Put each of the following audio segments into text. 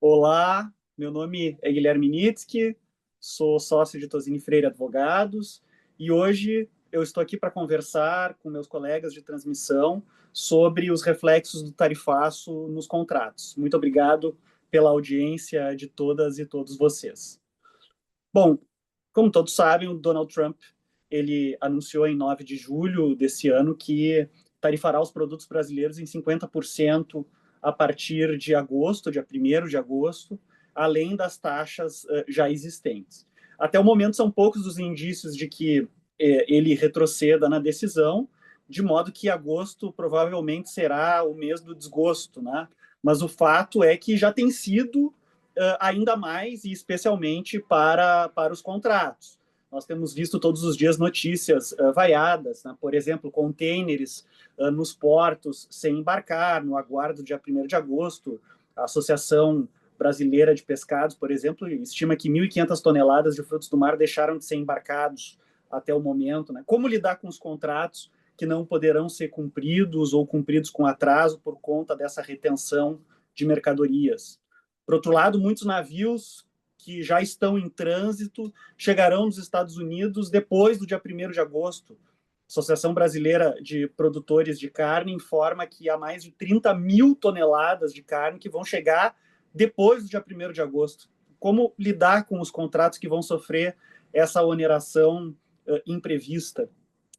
Olá, meu nome é Guilherme Nitsky, sou sócio de Tosini Freire Advogados e hoje eu estou aqui para conversar com meus colegas de transmissão sobre os reflexos do tarifaço nos contratos. Muito obrigado pela audiência de todas e todos vocês. Bom, como todos sabem, o Donald Trump ele anunciou em 9 de julho desse ano que tarifará os produtos brasileiros em 50% a partir de agosto, dia 1º de agosto, além das taxas já existentes. Até o momento são poucos os indícios de que ele retroceda na decisão, de modo que agosto provavelmente será o mês do desgosto, né? Mas o fato é que já tem sido ainda mais e especialmente para os contratos. Nós temos visto todos os dias notícias vaiadas, né? Por exemplo, containers nos portos sem embarcar, no aguardo do dia 1º de agosto. A Associação Brasileira de Pescados, por exemplo, estima que 1.500 toneladas de frutos do mar deixaram de ser embarcados até o momento, né? Como lidar com os contratos que não poderão ser cumpridos ou cumpridos com atraso por conta dessa retenção de mercadorias? Por outro lado, muitos navios que já estão em trânsito chegarão nos Estados Unidos depois do dia 1º de agosto. A Associação Brasileira de Produtores de Carne informa que há mais de 30 mil toneladas de carne que vão chegar depois do dia 1º de agosto. Como lidar com os contratos que vão sofrer essa oneração imprevista?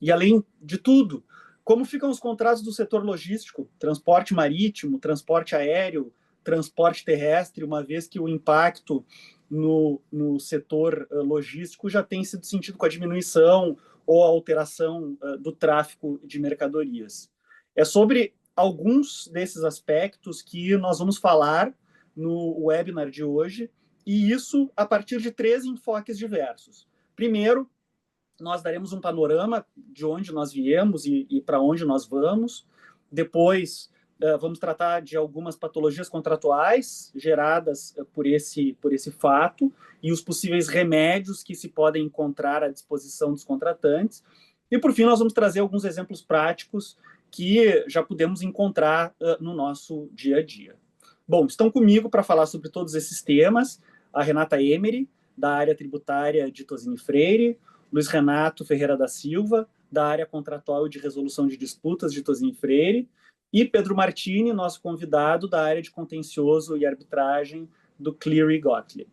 E, além de tudo, como ficam os contratos do setor logístico, transporte marítimo, transporte aéreo, transporte terrestre, uma vez que o impacto no setor logístico já tem sido sentido com a diminuição ou a alteração do tráfego de mercadorias. É sobre alguns desses aspectos que nós vamos falar no webinar de hoje, e isso a partir de 3 enfoques diversos. Primeiro, nós daremos um panorama de onde nós viemos e para onde nós vamos. Depois, vamos tratar de algumas patologias contratuais geradas por esse fato e os possíveis remédios que se podem encontrar à disposição dos contratantes. E, por fim, nós vamos trazer alguns exemplos práticos que já podemos encontrar no nosso dia a dia. Bom, estão comigo para falar sobre todos esses temas a Renata Emery, da área tributária de Tosini Freire, Luiz Renato Ferreira da Silva, da área contratual e de resolução de disputas de Tosini Freire, e Pedro Martini, nosso convidado da área de contencioso e arbitragem do Cleary Gottlieb.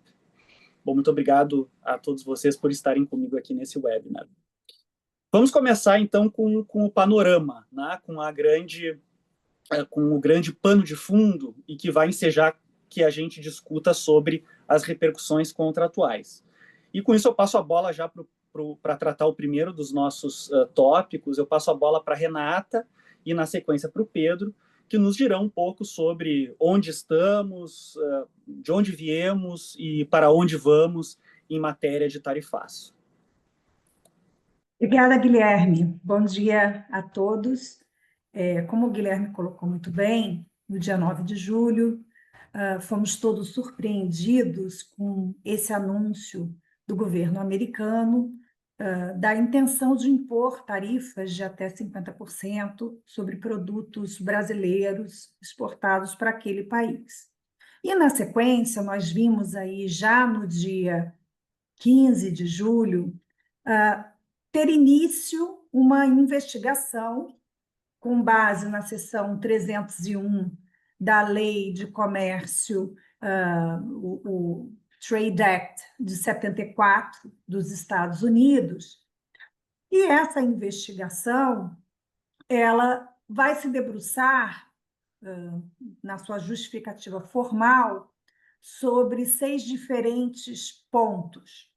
Bom, muito obrigado a todos vocês por estarem comigo aqui nesse webinar. Vamos começar, então, com o panorama, né? com o grande pano de fundo e que vai ensejar que a gente discuta sobre as repercussões contratuais. E com isso eu passo a bola já para tratar o primeiro dos nossos tópicos, eu passo a bola para a Renata e, na sequência, para o Pedro, que nos dirão um pouco sobre onde estamos, de onde viemos e para onde vamos em matéria de tarifaço. Obrigada, Guilherme. Bom dia a todos. Como o Guilherme colocou muito bem, no dia 9 de julho, fomos todos surpreendidos com esse anúncio do governo americano da intenção de impor tarifas de até 50% sobre produtos brasileiros exportados para aquele país. E, na sequência, nós vimos aí, já no dia 15 de julho, ter início uma investigação com base na seção 301 da Lei de Comércio, o Trade Act de 74 dos Estados Unidos. E essa investigação ela vai se debruçar, na sua justificativa formal, sobre 6 diferentes pontos.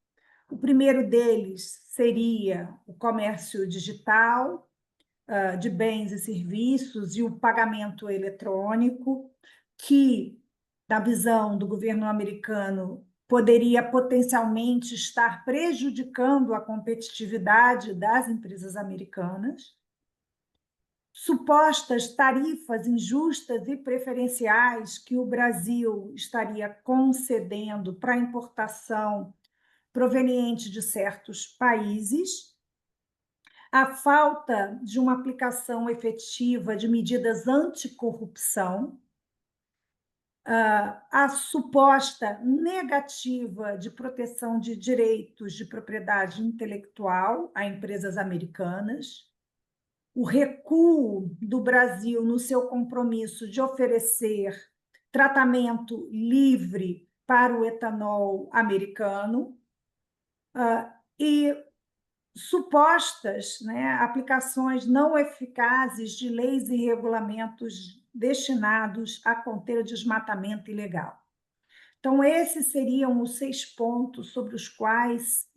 O primeiro deles seria o comércio digital de bens e serviços e o pagamento eletrônico, que, na visão do governo americano, poderia potencialmente estar prejudicando a competitividade das empresas americanas. Supostas tarifas injustas e preferenciais que o Brasil estaria concedendo para importação proveniente de certos países, a falta de uma aplicação efetiva de medidas anticorrupção a suposta negativa de proteção de direitos de propriedade intelectual a empresas americanas, o recuo do Brasil no seu compromisso de oferecer tratamento livre para o etanol americano, e supostas, né, aplicações não eficazes de leis e regulamentos destinados a conter o desmatamento ilegal. Então, esses seriam os 6 pontos sobre os quais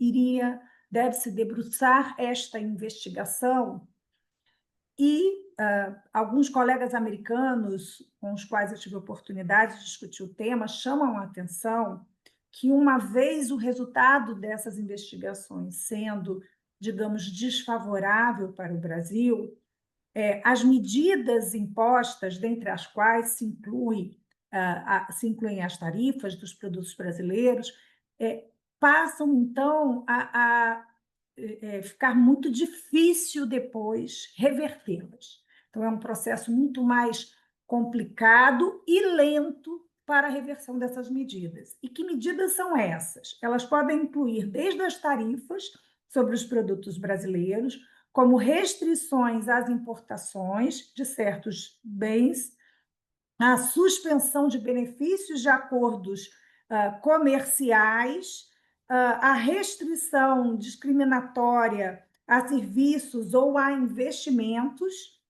deve-se debruçar esta investigação. E alguns colegas americanos com os quais eu tive a oportunidade de discutir o tema chamam a atenção que, uma vez o resultado dessas investigações sendo, digamos, desfavorável para o Brasil, as medidas impostas, dentre as quais se incluem as tarifas dos produtos brasileiros, passam, então, a ficar muito difícil depois revertê-las. Então, é um processo muito mais complicado e lento para a reversão dessas medidas. E que medidas são essas? Elas podem incluir desde as tarifas sobre os produtos brasileiros, como restrições às importações de certos bens, a suspensão de benefícios de acordos comerciais, a restrição discriminatória a serviços ou a investimentos,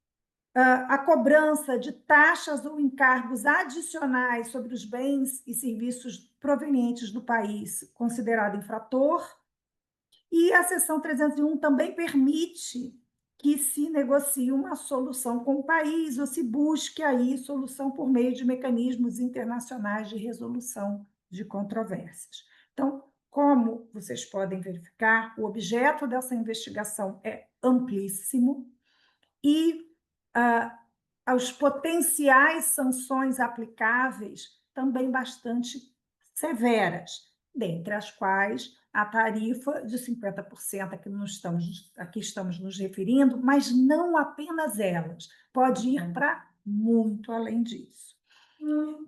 a cobrança de taxas ou encargos adicionais sobre os bens e serviços provenientes do país considerado infrator. E a seção 301 também permite que se negocie uma solução com o país ou se busque aí solução por meio de mecanismos internacionais de resolução de controvérsias. Então, como vocês podem verificar, o objeto dessa investigação é amplíssimo e as potenciais sanções aplicáveis também bastante severas, dentre as quais a tarifa de 50% aqui estamos nos referindo, mas não apenas elas, pode ir para muito além disso.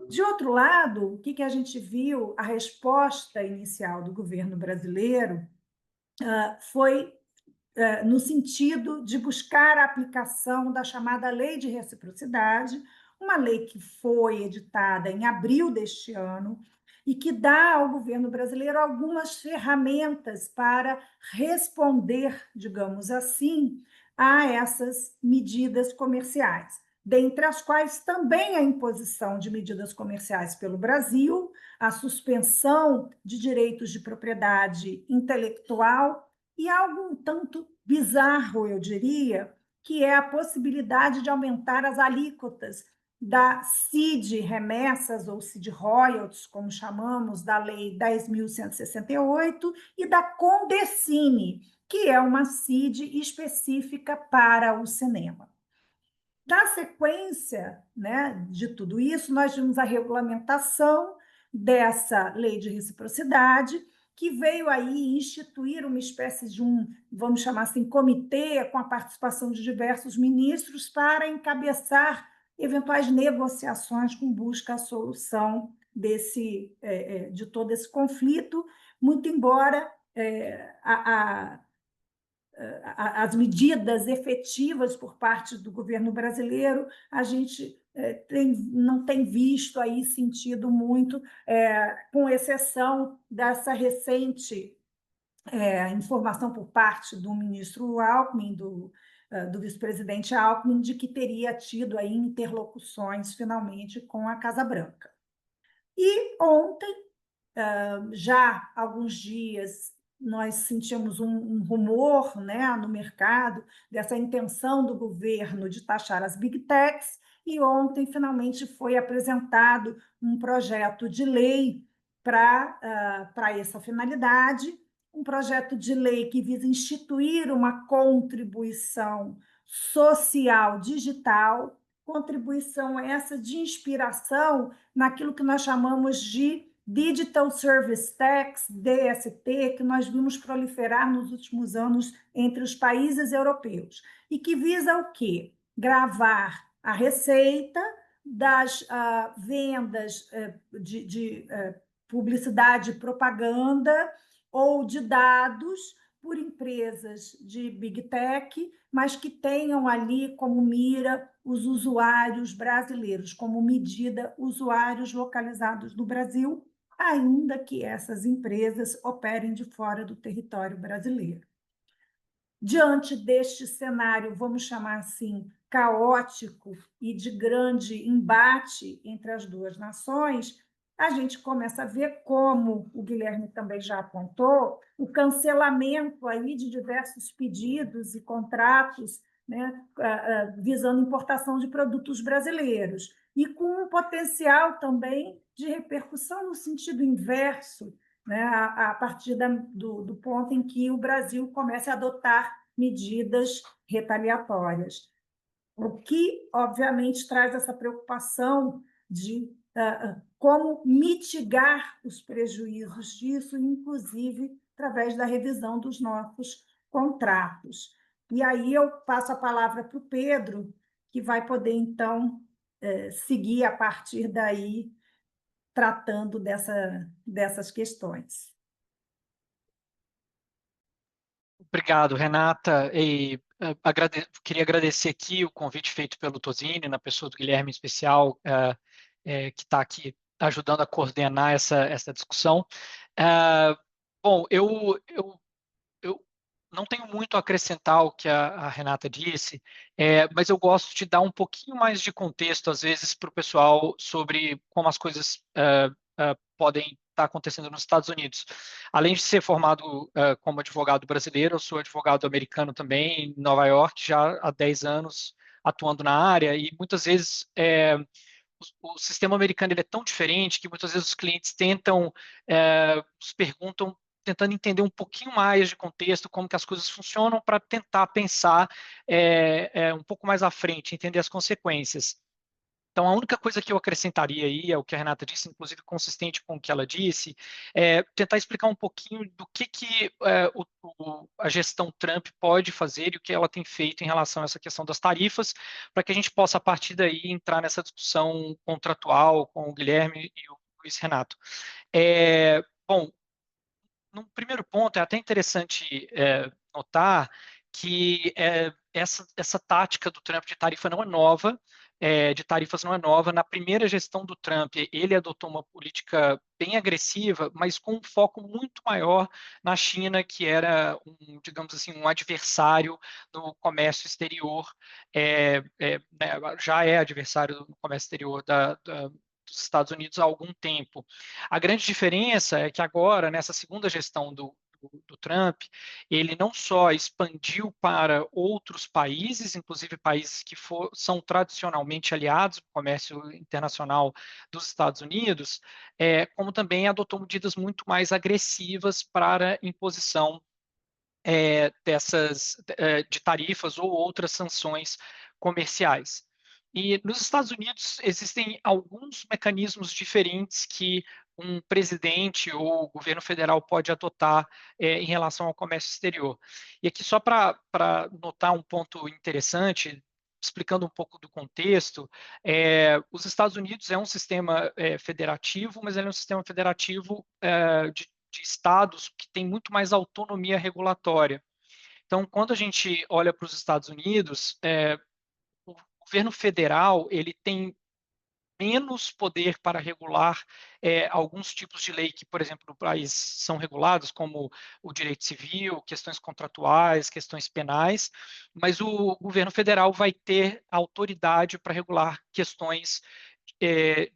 De outro lado, o que a gente viu? A resposta inicial do governo brasileiro foi no sentido de buscar a aplicação da chamada Lei de Reciprocidade, uma lei que foi editada em abril deste ano e que dá ao governo brasileiro algumas ferramentas para responder, digamos assim, a essas medidas comerciais, dentre as quais também a imposição de medidas comerciais pelo Brasil, a suspensão de direitos de propriedade intelectual e algo um tanto bizarro, eu diria, que é a possibilidade de aumentar as alíquotas da CID remessas, ou CID royalties, como chamamos, da Lei 10.168, e da Condecine, que é uma CID específica para o cinema. Na sequência, né, de tudo isso, nós vimos a regulamentação dessa lei de reciprocidade, que veio aí instituir uma espécie de vamos chamar assim, comitê com a participação de diversos ministros para encabeçar eventuais negociações com busca à solução de todo esse conflito, muito embora as medidas efetivas por parte do governo brasileiro, a gente não tem visto aí sentido muito, com exceção dessa recente informação por parte do ministro Alckmin, do vice-presidente Alckmin, de que teria tido aí interlocuções, finalmente, com a Casa Branca. E ontem, já há alguns dias, nós sentimos um rumor, né, no mercado dessa intenção do governo de taxar as big techs, e ontem, finalmente, foi apresentado um projeto de lei para essa finalidade, um projeto de lei que visa instituir uma contribuição social digital, contribuição essa de inspiração naquilo que nós chamamos de Digital Service Tax, DST, que nós vimos proliferar nos últimos anos entre os países europeus, e que visa o quê? Gravar a receita das vendas de publicidade e propaganda ou de dados por empresas de Big Tech, mas que tenham ali como mira os usuários brasileiros, como medida usuários localizados no Brasil, ainda que essas empresas operem de fora do território brasileiro. Diante deste cenário, vamos chamar assim, caótico e de grande embate entre as duas nações, a gente começa a ver como o Guilherme também já apontou, o cancelamento aí de diversos pedidos e contratos, né, visando importação de produtos brasileiros, e com um potencial também de repercussão no sentido inverso, né, a partir do ponto em que o Brasil começa a adotar medidas retaliatórias. O que, obviamente, traz essa preocupação de como mitigar os prejuízos disso, inclusive através da revisão dos nossos contratos. E aí eu passo a palavra para o Pedro, que vai poder, então, seguir a partir daí, tratando dessas questões. Obrigado, Renata. Queria agradecer aqui o convite feito pelo Tozini, na pessoa do Guilherme em especial, que está aqui ajudando a coordenar essa discussão. Bom, eu não tenho muito a acrescentar ao que a Renata disse, mas eu gosto de dar um pouquinho mais de contexto, às vezes, para o pessoal sobre como as coisas podem estar acontecendo nos Estados Unidos. Além de ser formado como advogado brasileiro, eu sou advogado americano também, em Nova York, já há 10 anos atuando na área, e muitas vezes o sistema americano ele é tão diferente que muitas vezes os clientes nos perguntam, tentando entender um pouquinho mais de contexto, como que as coisas funcionam, para tentar pensar um pouco mais à frente, entender as consequências. Então, a única coisa que eu acrescentaria aí, é o que a Renata disse, inclusive consistente com o que ela disse, é tentar explicar um pouquinho do que a gestão Trump pode fazer e o que ela tem feito em relação a essa questão das tarifas, para que a gente possa, a partir daí, entrar nessa discussão contratual com o Guilherme e o Luiz Renato. Bom, no primeiro ponto, é até interessante notar que essa tática do Trump de tarifa não é nova, de tarifas não é nova. Na primeira gestão do Trump, ele adotou uma política bem agressiva, mas com um foco muito maior na China, que era, digamos assim, um adversário no comércio exterior, né, já é adversário do comércio exterior dos Estados Unidos há algum tempo. A grande diferença é que agora, nessa segunda gestão do Trump, ele não só expandiu para outros países, inclusive países que são tradicionalmente aliados no comércio internacional dos Estados Unidos, como também adotou medidas muito mais agressivas para imposição de tarifas ou outras sanções comerciais. E nos Estados Unidos existem alguns mecanismos diferentes que um presidente ou o governo federal pode adotar em relação ao comércio exterior. E aqui, só para notar um ponto interessante, explicando um pouco do contexto, os Estados Unidos é um sistema federativo, mas ele é um sistema federativo de estados que tem muito mais autonomia regulatória. Então, quando a gente olha para os Estados Unidos, o governo federal ele tem menos poder para regular alguns tipos de lei que, por exemplo, no país são regulados, como o direito civil, questões contratuais, questões penais, mas o governo federal vai ter autoridade para regular questões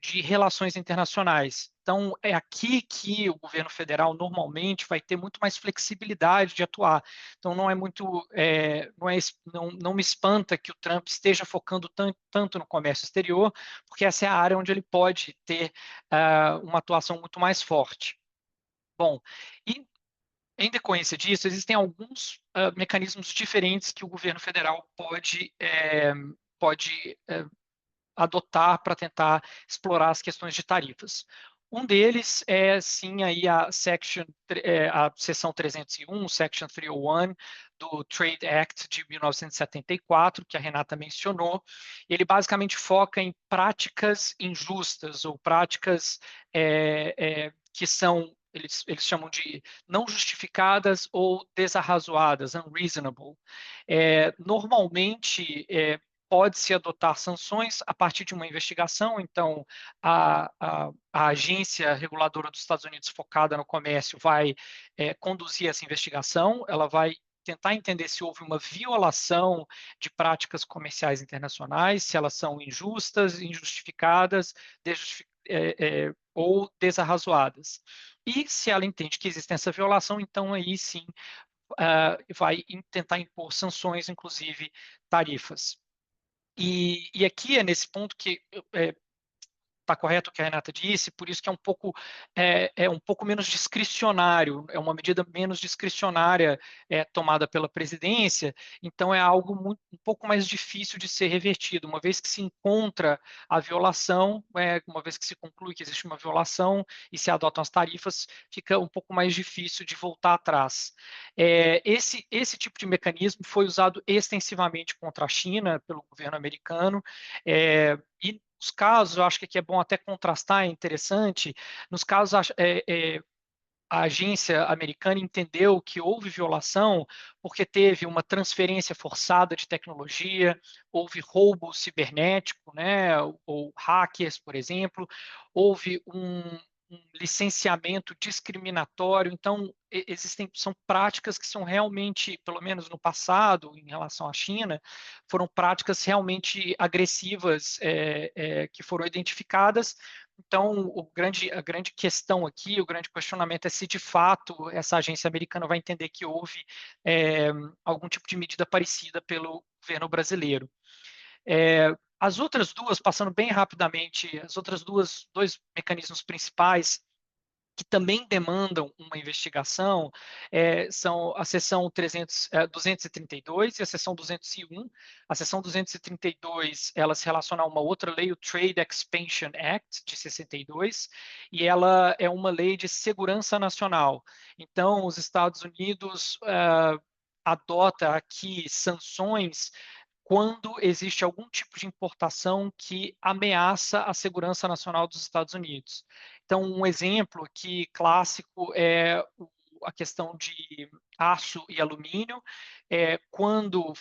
de relações internacionais. Então, é aqui que o governo federal normalmente vai ter muito mais flexibilidade de atuar. Então, não é muito, não me espanta que o Trump esteja focando tanto no comércio exterior, porque essa é a área onde ele pode ter uma atuação muito mais forte. Bom, e em decorrência disso, existem alguns mecanismos diferentes que o governo federal pode adotar para tentar explorar as questões de tarifas. Um deles é, sim, aí a seção 301, Section 301 do Trade Act de 1974, que a Renata mencionou. Ele basicamente foca em práticas injustas ou práticas que são, eles chamam de não justificadas ou desarrazoadas, unreasonable. Normalmente, pode-se adotar sanções a partir de uma investigação. Então, a agência reguladora dos Estados Unidos focada no comércio vai conduzir essa investigação, ela vai tentar entender se houve uma violação de práticas comerciais internacionais, se elas são injustas, injustificadas, ou desarrazoadas. E se ela entende que existe essa violação, então aí sim vai tentar impor sanções, inclusive tarifas. E aqui é nesse ponto que está correto o que a Renata disse, por isso que é um pouco menos discricionário, é uma medida menos discricionária tomada pela presidência, então é algo um pouco mais difícil de ser revertido, uma vez que se encontra a violação, uma vez que se conclui que existe uma violação e se adotam as tarifas, fica um pouco mais difícil de voltar atrás. Esse tipo de mecanismo foi usado extensivamente contra a China pelo governo americano, e nos casos, eu acho que aqui é bom até contrastar, é interessante, nos casos a agência americana entendeu que houve violação porque teve uma transferência forçada de tecnologia, houve roubo cibernético, né, ou hackers, por exemplo, houve um licenciamento discriminatório. Então, são práticas que são realmente, pelo menos no passado, em relação à China, foram práticas realmente agressivas que foram identificadas. Então, a grande questão aqui, o grande questionamento é se de fato essa agência americana vai entender que houve algum tipo de medida parecida pelo governo brasileiro. As outras duas, passando bem rapidamente, as outras dois mecanismos principais que também demandam uma investigação são a seção 232 e a seção 201. A seção 232, ela se relaciona a uma outra lei, o Trade Expansion Act, de 62, e ela é uma lei de segurança nacional. Então, os Estados Unidos adota aqui sanções quando existe algum tipo de importação que ameaça a segurança nacional dos Estados Unidos. Então, um exemplo aqui clássico é a questão de aço e alumínio, quando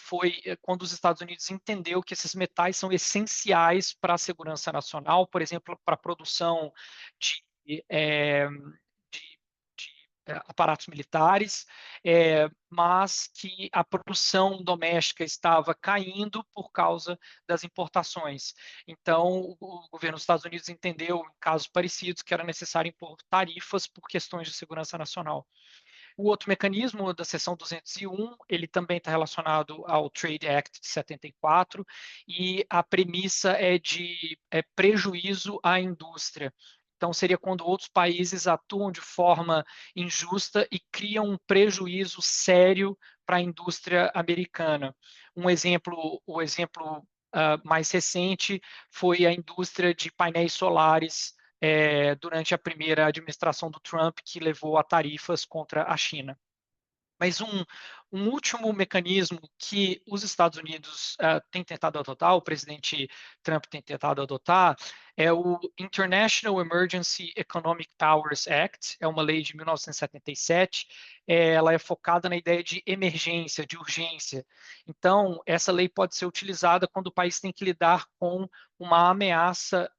os Estados Unidos entendeu que esses metais são essenciais para a segurança nacional, por exemplo, para a produção de, é, aparatos militares, mas que a produção doméstica estava caindo por causa das importações. Então, o governo dos Estados Unidos entendeu, em casos parecidos, que era necessário impor tarifas por questões de segurança nacional. O outro mecanismo da seção 201, ele também está relacionado ao Trade Act de 74, e a premissa é de prejuízo à indústria. Então, seria quando outros países atuam de forma injusta e criam um prejuízo sério para a indústria americana. O exemplo mais recente foi a indústria de painéis solares durante a primeira administração do Trump, que levou a tarifas contra a China. Mas um último mecanismo que os Estados Unidos têm tentado adotar, o presidente Trump tem tentado adotar, é o International Emergency Economic Powers Act, é uma lei de 1977, ela é focada na ideia de emergência, de urgência. Então, essa lei pode ser utilizada quando o país tem que lidar com uma ameaça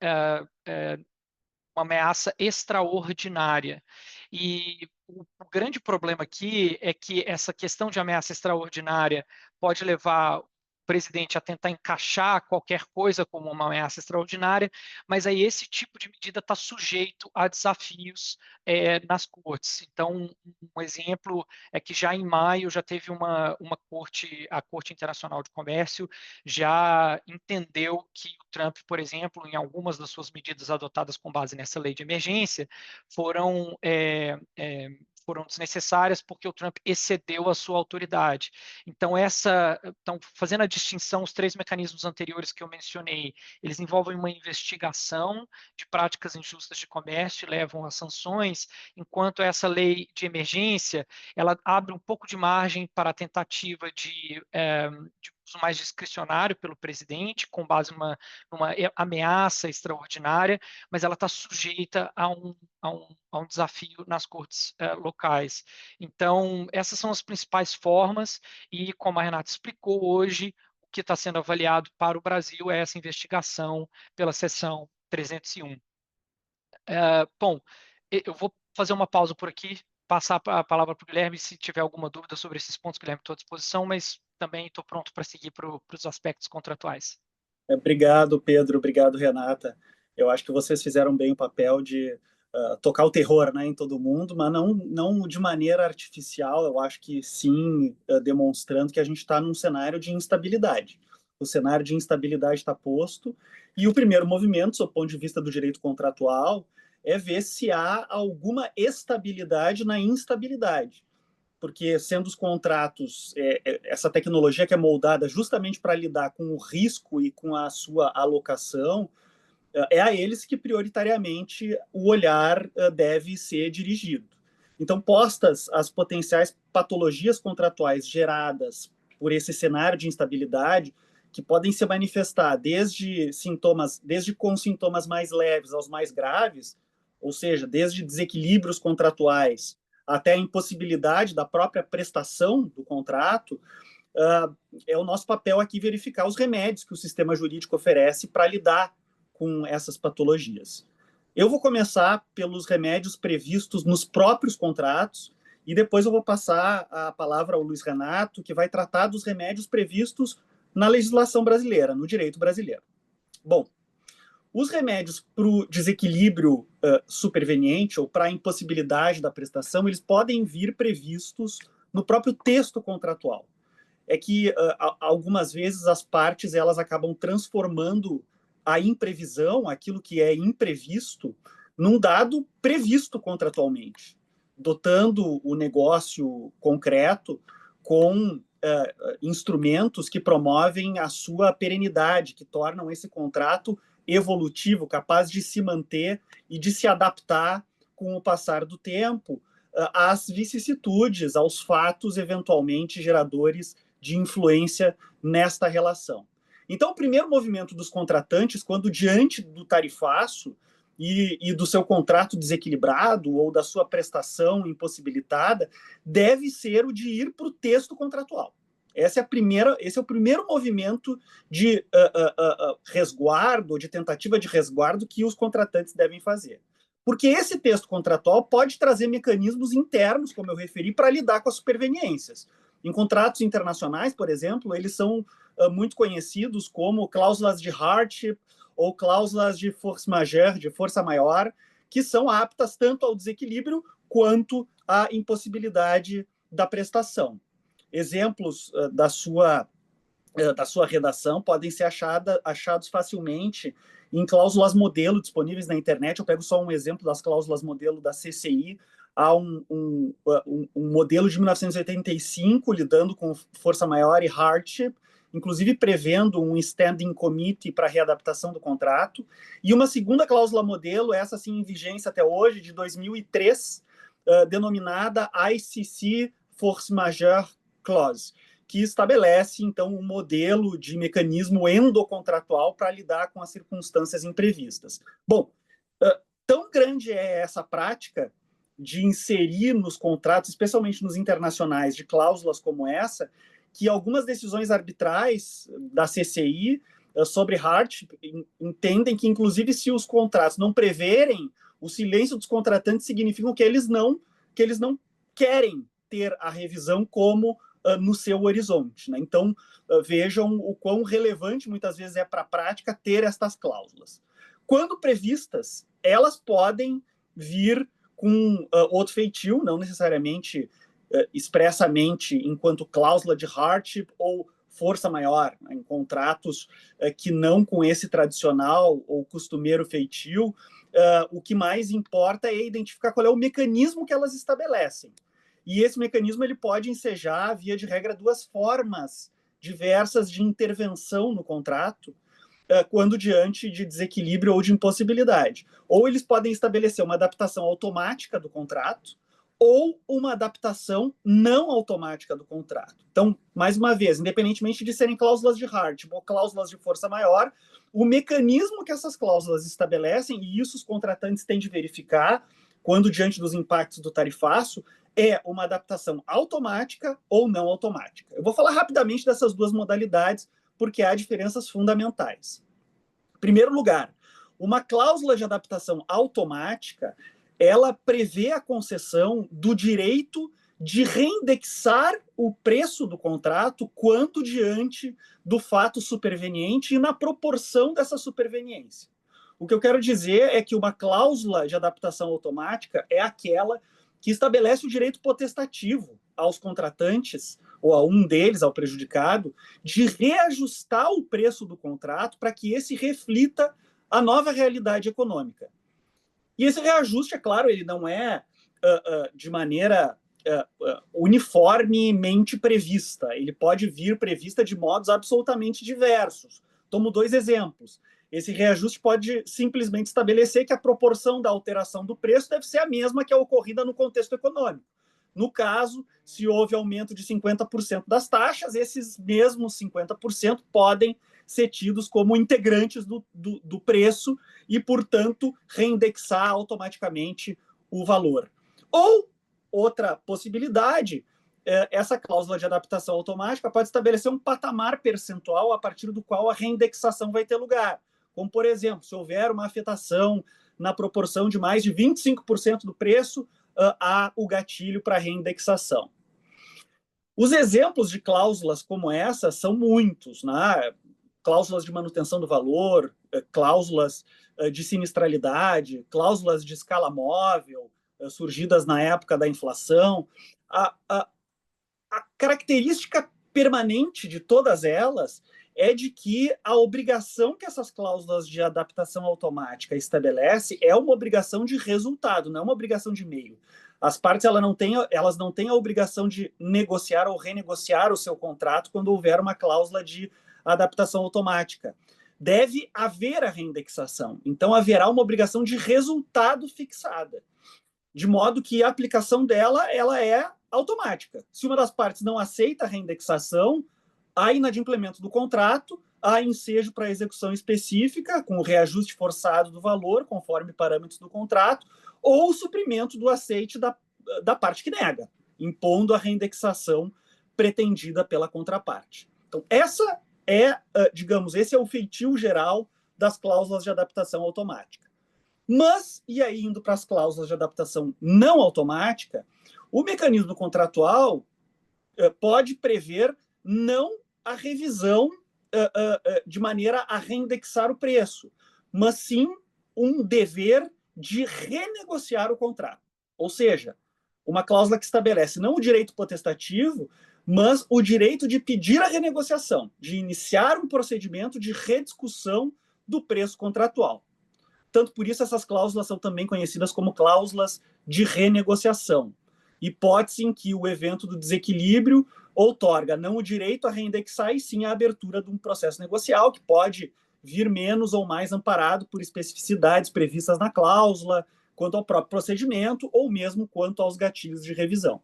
extraordinária. E o grande problema aqui é que essa questão de ameaça extraordinária pode levar o presidente a tentar encaixar qualquer coisa como uma ameaça extraordinária, mas aí esse tipo de medida está sujeito a desafios nas cortes. Então, um exemplo é que já em maio já teve a Corte Internacional de Comércio já entendeu que o Trump, por exemplo, em algumas das suas medidas adotadas com base nessa lei de emergência, foram foram desnecessárias porque o Trump excedeu a sua autoridade. Então, fazendo a distinção, os 3 mecanismos anteriores que eu mencionei, eles envolvem uma investigação de práticas injustas de comércio e levam a sanções, enquanto essa lei de emergência, ela abre um pouco de margem para a tentativa de uso mais discricionário pelo presidente, com base numa ameaça extraordinária, mas ela está sujeita a um desafio nas cortes locais. Então, essas são as principais formas, e como a Renata explicou hoje, o que está sendo avaliado para o Brasil é essa investigação pela seção 301. Bom, eu vou fazer uma pausa por aqui, passar a palavra para o Guilherme, se tiver alguma dúvida sobre esses pontos, Guilherme, estou à disposição, mas também estou pronto para seguir para os aspectos contratuais. Obrigado, Pedro. Obrigado, Renata. Eu acho que vocês fizeram bem o papel de tocar o terror, né, em todo mundo, mas não de maneira artificial. Eu acho que sim, demonstrando que a gente está num cenário de instabilidade. O cenário de instabilidade está posto, e o primeiro movimento, sob o ponto de vista do direito contratual, é ver se há alguma estabilidade na instabilidade. Porque, sendo os contratos, essa tecnologia que é moldada justamente para lidar com o risco e com a sua alocação, é a eles que prioritariamente o olhar deve ser dirigido. Então, postas as potenciais patologias contratuais geradas por esse cenário de instabilidade, que podem se manifestar desde com sintomas mais leves aos mais graves, ou seja, desde desequilíbrios contratuais até a impossibilidade da própria prestação do contrato, é o nosso papel aqui verificar os remédios que o sistema jurídico oferece para lidar com essas patologias. Eu vou começar pelos remédios previstos nos próprios contratos, e depois eu vou passar a palavra ao Luiz Renato, que vai tratar dos remédios previstos na legislação brasileira, no direito brasileiro. Bom, os remédios para o desequilíbrio superveniente ou para a impossibilidade da prestação, eles podem vir previstos no próprio texto contratual. É que algumas vezes as partes elas acabam transformando a imprevisão, aquilo que é imprevisto, num dado previsto contratualmente, dotando o negócio concreto com instrumentos que promovem a sua perenidade, que tornam esse contrato evolutivo, capaz de se manter e de se adaptar com o passar do tempo às vicissitudes, aos fatos eventualmente geradores de influência nesta relação. Então, o primeiro movimento dos contratantes, quando diante do tarifaço e do seu contrato desequilibrado ou da sua prestação impossibilitada, deve ser o de ir para o texto contratual. Esse é o primeiro movimento de resguardo, de tentativa de resguardo que os contratantes devem fazer. Porque esse texto contratual pode trazer mecanismos internos, como eu referi, para lidar com as superveniências. Em contratos internacionais, por exemplo, eles são muito conhecidos como cláusulas de hardship ou cláusulas de force majeure, de força maior, que são aptas tanto ao desequilíbrio quanto à impossibilidade da prestação. Exemplos da sua redação podem ser achados facilmente em cláusulas modelo disponíveis na internet. Eu pego só um exemplo das cláusulas modelo da CCI. Há um modelo de 1985 lidando com força maior e hardship, inclusive prevendo um standing committee para readaptação do contrato. E uma segunda cláusula modelo, essa sim em vigência até hoje, de 2003, denominada ICC Force Majeure Clause, que estabelece, então, um modelo de mecanismo endocontratual para lidar com as circunstâncias imprevistas. Bom, tão grande é essa prática de inserir nos contratos, especialmente nos internacionais, de cláusulas como essa, que algumas decisões arbitrais da CCI sobre hardship entendem que, inclusive, se os contratos não preverem, o silêncio dos contratantes significa que eles não querem ter a revisão como no seu horizonte, né? Então, vejam o quão relevante muitas vezes é para a prática ter estas cláusulas. Quando previstas, elas podem vir com outro feitio, não necessariamente expressamente enquanto cláusula de hardship ou força maior, né, em contratos que não com esse tradicional ou costumeiro feitio, o que mais importa é identificar qual é o mecanismo que elas estabelecem. E esse mecanismo ele pode ensejar, via de regra, duas formas diversas de intervenção no contrato, quando diante de desequilíbrio ou de impossibilidade. Ou eles podem estabelecer uma adaptação automática do contrato, ou uma adaptação não automática do contrato. Então, mais uma vez, independentemente de serem cláusulas de Hart ou cláusulas de força maior, o mecanismo que essas cláusulas estabelecem, e isso os contratantes têm de verificar quando diante dos impactos do tarifaço, é uma adaptação automática ou não automática. Eu vou falar rapidamente dessas duas modalidades, porque há diferenças fundamentais. Em primeiro lugar, uma cláusula de adaptação automática, ela prevê a concessão do direito de reindexar o preço do contrato quando diante do fato superveniente e na proporção dessa superveniência. O que eu quero dizer é que uma cláusula de adaptação automática é aquela que estabelece o direito potestativo aos contratantes, ou a um deles, ao prejudicado, de reajustar o preço do contrato para que esse reflita a nova realidade econômica. E esse reajuste, é claro, ele não é de maneira uniformemente prevista. Ele pode vir prevista de modos absolutamente diversos. Tomo dois exemplos. Esse reajuste pode simplesmente estabelecer que a proporção da alteração do preço deve ser a mesma que a ocorrida no contexto econômico. No caso, se houve aumento de 50% das taxas, esses mesmos 50% podem ser tidos como integrantes do preço e, portanto, reindexar automaticamente o valor. Ou, outra possibilidade, essa cláusula de adaptação automática pode estabelecer um patamar percentual a partir do qual a reindexação vai ter lugar. Como, por exemplo, se houver uma afetação na proporção de mais de 25% do preço, há o gatilho para reindexação. Os exemplos de cláusulas como essa são muitos, né? Cláusulas de manutenção do valor, cláusulas de sinistralidade, cláusulas de escala móvel, surgidas na época da inflação. A característica permanente de todas elas é de que a obrigação que essas cláusulas de adaptação automática estabelece é uma obrigação de resultado, não é uma obrigação de meio. As partes elas não têm a obrigação de negociar ou renegociar o seu contrato quando houver uma cláusula de adaptação automática. Deve haver a reindexação. Então, haverá uma obrigação de resultado fixada, de modo que a aplicação dela ela é automática. Se uma das partes não aceita a reindexação, há inadimplemento do contrato, há ensejo para execução específica, com o reajuste forçado do valor, conforme parâmetros do contrato, ou o suprimento do aceite da parte que nega, impondo a reindexação pretendida pela contraparte. Então, essa é, digamos, esse é o feitio geral das cláusulas de adaptação automática. Mas, e aí indo para as cláusulas de adaptação não automática, o mecanismo contratual pode prever não a revisão de maneira a reindexar o preço, mas sim um dever de renegociar o contrato. Ou seja, uma cláusula que estabelece não o direito potestativo, mas o direito de pedir a renegociação, de iniciar um procedimento de rediscussão do preço contratual. Tanto por isso essas cláusulas são também conhecidas como cláusulas de renegociação. Hipótese em que o evento do desequilíbrio outorga não o direito a reindexar, e sim a abertura de um processo negocial, que pode vir menos ou mais amparado por especificidades previstas na cláusula, quanto ao próprio procedimento, ou mesmo quanto aos gatilhos de revisão.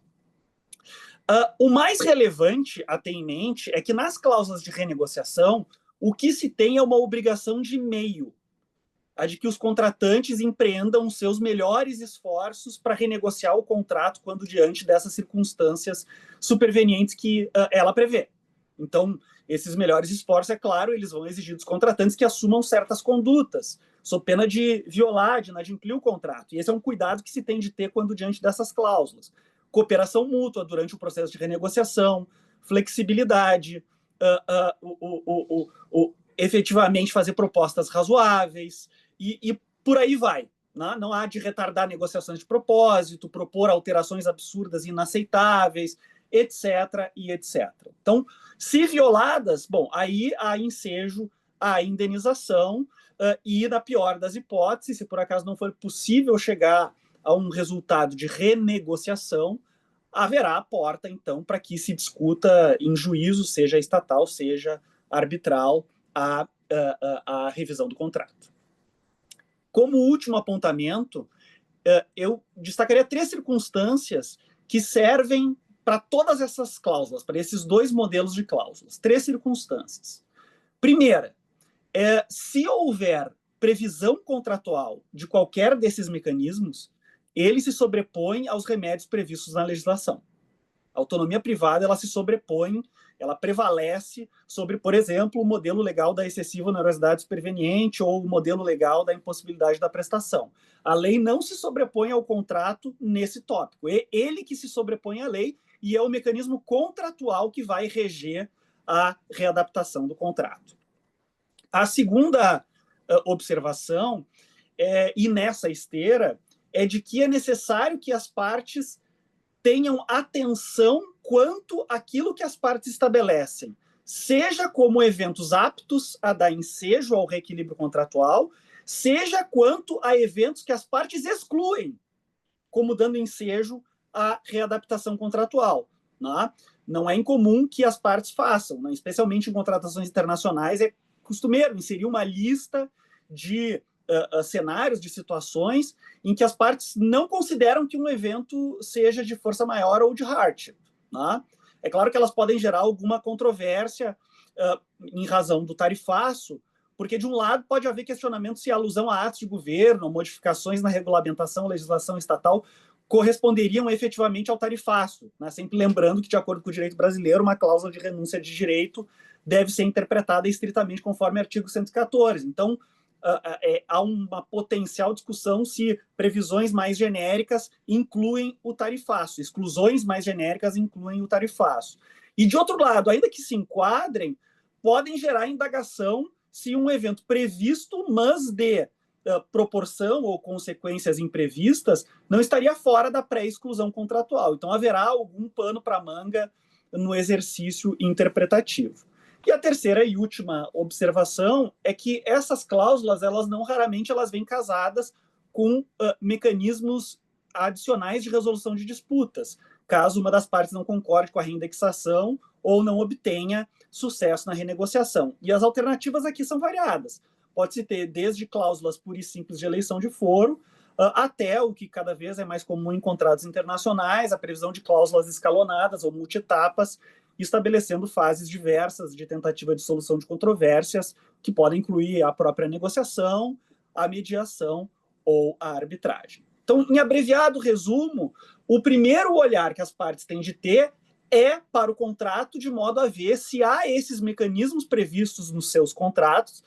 O mais relevante a ter em mente é que nas cláusulas de renegociação, o que se tem é uma obrigação de meio, a de que os contratantes empreendam os seus melhores esforços para renegociar o contrato quando diante dessas circunstâncias supervenientes que ela prevê. Então, esses melhores esforços, é claro, eles vão exigir dos contratantes que assumam certas condutas, sob pena de violar, de inadimplir o contrato. E esse é um cuidado que se tem de ter quando diante dessas cláusulas. Cooperação mútua durante o processo de renegociação, flexibilidade, efetivamente fazer propostas razoáveis, e por aí vai. Né? Não há de retardar negociações de propósito, propor alterações absurdas e inaceitáveis, etc. e etc. Então, se violadas, bom, aí há ensejo à indenização, e, na pior das hipóteses, se por acaso não for possível chegar a um resultado de renegociação, haverá a porta, então, para que se discuta em juízo, seja estatal, seja arbitral, a revisão do contrato. Como último apontamento, eu destacaria 3 circunstâncias que servem para todas essas cláusulas, para esses 2 modelos de cláusulas. 3 circunstâncias. Primeira, se houver previsão contratual de qualquer desses mecanismos, ele se sobrepõe aos remédios previstos na legislação. A autonomia privada, ela se sobrepõe, ela prevalece sobre, por exemplo, o modelo legal da excessiva onerosidade superveniente ou o modelo legal da impossibilidade da prestação. A lei não se sobrepõe ao contrato nesse tópico. É ele que se sobrepõe à lei e é o mecanismo contratual que vai reger a readaptação do contrato. A segunda observação, e nessa esteira, é de que é necessário que as partes tenham atenção quanto àquilo que as partes estabelecem, seja como eventos aptos a dar ensejo ao reequilíbrio contratual, seja quanto a eventos que as partes excluem, como dando ensejo à readaptação contratual. Né? Não é incomum que as partes façam, né? Especialmente em contratações internacionais, é costumeiro inserir uma lista de cenários, de situações em que as partes não consideram que um evento seja de força maior ou de hardship. Né? É claro que elas podem gerar alguma controvérsia em razão do tarifaço, porque, de um lado, pode haver questionamento se a alusão a atos de governo, modificações na regulamentação, legislação estatal, corresponderiam efetivamente ao tarifaço, né? Sempre lembrando que, de acordo com o direito brasileiro, uma cláusula de renúncia de direito deve ser interpretada estritamente conforme o artigo 114. Então, há uma potencial discussão se previsões mais genéricas incluem o tarifaço, exclusões mais genéricas incluem o tarifaço. E, de outro lado, ainda que se enquadrem, podem gerar indagação se um evento previsto, mas de proporção ou consequências imprevistas, não estaria fora da pré-exclusão contratual. Então, haverá algum pano para a manga no exercício interpretativo. E a terceira e última observação é que essas cláusulas, elas não raramente elas vêm casadas com mecanismos adicionais de resolução de disputas, caso uma das partes não concorde com a reindexação ou não obtenha sucesso na renegociação. E as alternativas aqui são variadas. Pode-se ter desde cláusulas puras e simples de eleição de foro, até o que cada vez é mais comum em contratos internacionais, a previsão de cláusulas escalonadas ou multietapas, estabelecendo fases diversas de tentativa de solução de controvérsias, que podem incluir a própria negociação, a mediação ou a arbitragem. Então, em abreviado resumo, o primeiro olhar que as partes têm de ter é para o contrato, de modo a ver se há esses mecanismos previstos nos seus contratos,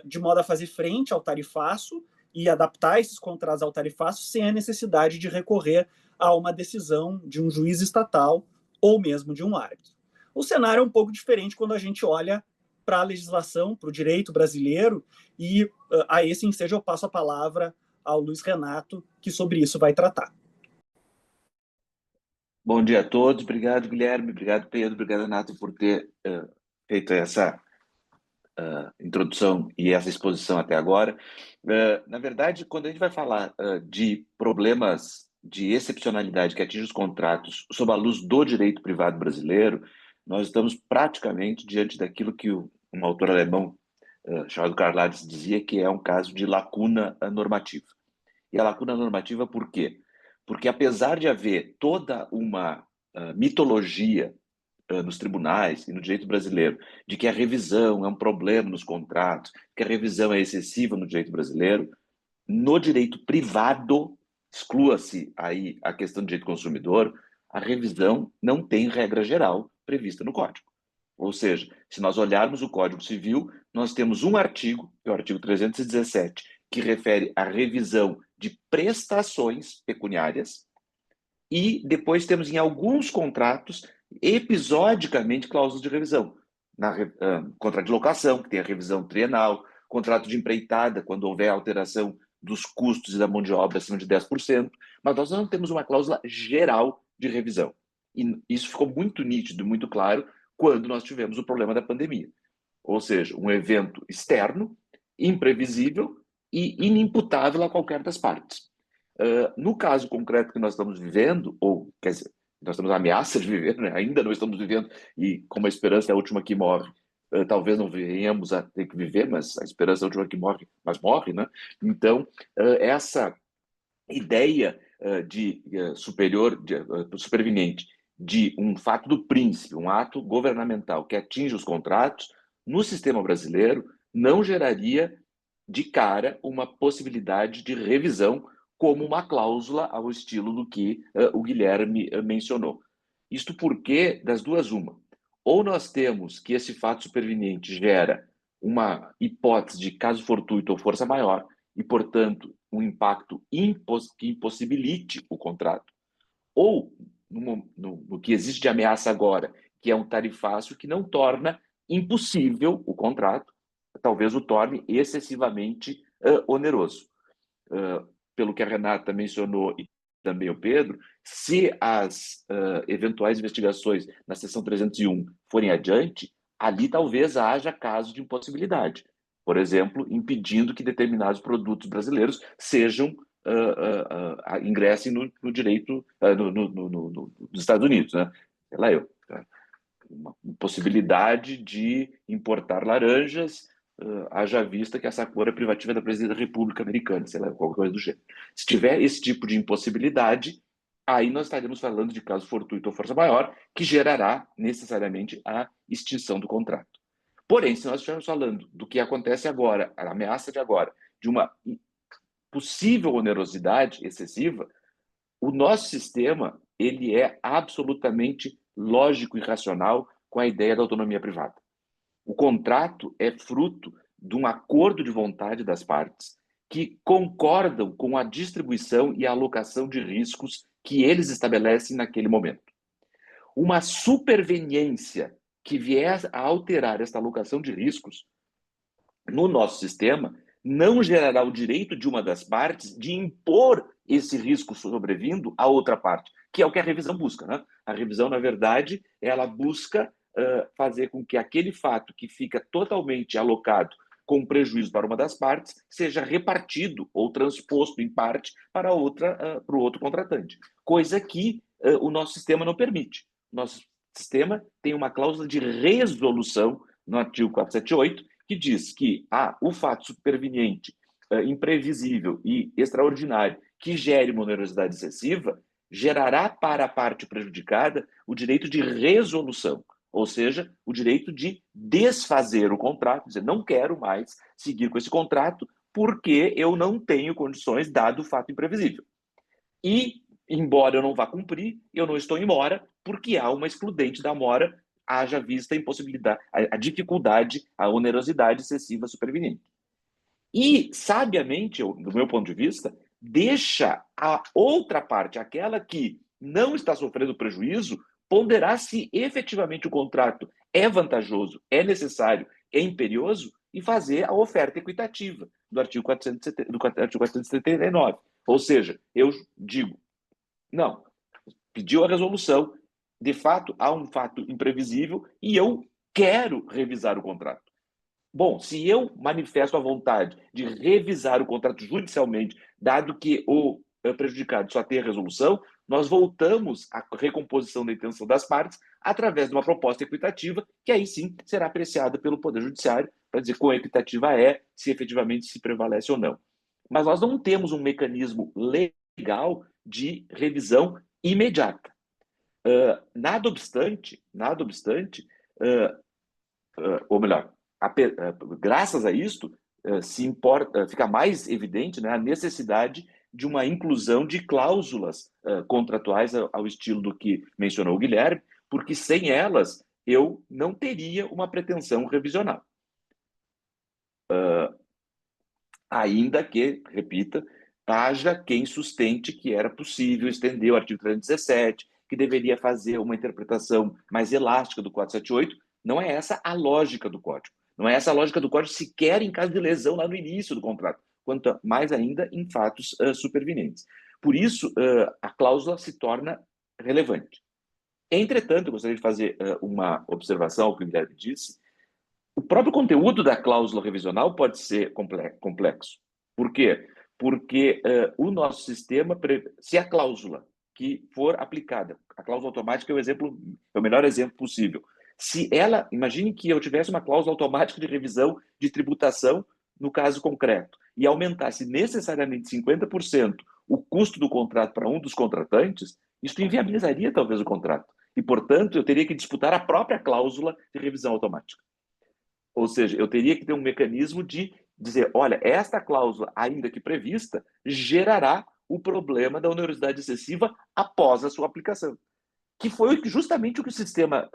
de modo a fazer frente ao tarifaço e adaptar esses contratos ao tarifaço sem a necessidade de recorrer a uma decisão de um juiz estatal ou mesmo de um árbitro. O cenário é um pouco diferente quando a gente olha para a legislação, para o direito brasileiro, e a esse ensejo eu passo a palavra ao Luiz Renato, que sobre isso vai tratar. Bom dia a todos, obrigado Guilherme, obrigado Pedro, obrigado Renato por ter feito essa introdução e essa exposição até agora. Na verdade, quando a gente vai falar de problemas de excepcionalidade que atingem os contratos sob a luz do direito privado brasileiro, nós estamos praticamente diante daquilo que um autor alemão chamado Karl Ladis dizia que é um caso de lacuna normativa. E a lacuna normativa por quê? Porque apesar de haver toda uma mitologia nos tribunais e no direito brasileiro de que a revisão é um problema nos contratos, que a revisão é excessiva no direito brasileiro, no direito privado, exclua-se aí a questão do direito consumidor, a revisão não tem regra geral prevista no Código. Ou seja, se nós olharmos o Código Civil, nós temos um artigo, que é o artigo 317, que refere à revisão de prestações pecuniárias, e depois temos em alguns contratos, episodicamente, cláusulas de revisão. Contrato de locação, que tem a revisão trienal, contrato de empreitada, quando houver alteração dos custos e da mão de obra acima de 10%, mas nós não temos uma cláusula geral de revisão. E isso ficou muito nítido, muito claro, quando nós tivemos o problema da pandemia. Ou seja, um evento externo imprevisível e inimputável a qualquer das partes. No caso concreto que nós estamos vivendo, ou quer dizer, nós estamos ameaça de viver, né? Ainda não estamos vivendo, e como a esperança é a última que morre, talvez não venhamos a ter que viver, mas a esperança é a última que morre, mas morre, né? Então, essa ideia de superveniente de um fato do príncipe, um ato governamental que atinge os contratos, no sistema brasileiro, não geraria de cara uma possibilidade de revisão como uma cláusula ao estilo do que o Guilherme mencionou. Isto porque, das duas, uma. Ou nós temos que esse fato superveniente gera uma hipótese de caso fortuito ou força maior, e, portanto, um impacto que impossibilite o contrato, ou no que existe de ameaça agora, que é um tarifácio que não torna impossível o contrato, talvez o torne excessivamente oneroso. Pelo que a Renata mencionou e também o Pedro, se as eventuais investigações na seção 301 forem adiante, ali talvez haja caso de impossibilidade. Por exemplo, impedindo que determinados produtos brasileiros sejam ingressem no direito dos Estados Unidos, né? Sei lá eu. Uma possibilidade de importar laranjas, haja vista que essa cor é privativa da presidência da República Americana, sei lá, qualquer coisa do gênero. Se tiver esse tipo de impossibilidade, aí nós estaremos falando de caso fortuito ou força maior, que gerará necessariamente a extinção do contrato. Porém, se nós estivermos falando do que acontece agora, a ameaça de agora, de uma possível onerosidade excessiva, o nosso sistema ele é absolutamente lógico e racional com a ideia da autonomia privada. O contrato é fruto de um acordo de vontade das partes que concordam com a distribuição e a alocação de riscos que eles estabelecem naquele momento. Uma superveniência que vier a alterar esta alocação de riscos no nosso sistema não gerará o direito de uma das partes de impor esse risco sobrevindo à outra parte, que é o que a revisão busca, né? A revisão, na verdade, ela busca fazer com que aquele fato que fica totalmente alocado com prejuízo para uma das partes seja repartido ou transposto em parte para o outro contratante, coisa que o nosso sistema não permite. Nosso sistema tem uma cláusula de resolução no artigo 478, que diz que o fato superveniente, imprevisível e extraordinário que gere uma onerosidade excessiva gerará para a parte prejudicada o direito de resolução, ou seja, o direito de desfazer o contrato, dizer, não quero mais seguir com esse contrato porque eu não tenho condições, dado o fato imprevisível. E, embora eu não vá cumprir, eu não estou em mora porque há uma excludente da mora, haja vista a impossibilidade, a dificuldade, a onerosidade excessiva superveniente. E, sabiamente, do meu ponto de vista, deixa a outra parte, aquela que não está sofrendo prejuízo, ponderar se efetivamente o contrato é vantajoso, é necessário, é imperioso e fazer a oferta equitativa do artigo 479. Ou seja, eu digo, não, pediu a resolução, de fato, há um fato imprevisível e eu quero revisar o contrato. Bom, se eu manifesto a vontade de revisar o contrato judicialmente, dado que o prejudicado só tem a resolução, nós voltamos à recomposição da intenção das partes através de uma proposta equitativa, que aí sim será apreciada pelo Poder Judiciário para dizer quão equitativa é, se efetivamente se prevalece ou não. Mas nós não temos um mecanismo legal de revisão imediata. Nada obstante, ou melhor, graças a isto, fica mais evidente, né, a necessidade de uma inclusão de cláusulas contratuais ao estilo do que mencionou o Guilherme, porque sem elas eu não teria uma pretensão revisional. Ainda que, repita, haja quem sustente que era possível estender o artigo 317, que deveria fazer uma interpretação mais elástica do 478. Não é essa a lógica do Código. Não é essa a lógica do Código sequer em caso de lesão lá no início do contrato, quanto mais ainda em fatos supervenientes. Por isso, a cláusula se torna relevante. Entretanto, eu gostaria de fazer uma observação ao que o Guilherme disse. O próprio conteúdo da cláusula revisional pode ser complexo. Por quê? Porque o nosso sistema, se a cláusula que for aplicada, a cláusula automática é o melhor exemplo possível. Se ela, imagine que eu tivesse uma cláusula automática de revisão de tributação no caso concreto e aumentasse necessariamente 50% o custo do contrato para um dos contratantes, isso inviabilizaria talvez o contrato. E, portanto, eu teria que disputar a própria cláusula de revisão automática. Ou seja, eu teria que ter um mecanismo de dizer, olha, esta cláusula, ainda que prevista, gerará o problema da onerosidade excessiva após a sua aplicação. Que foi justamente o que o sistema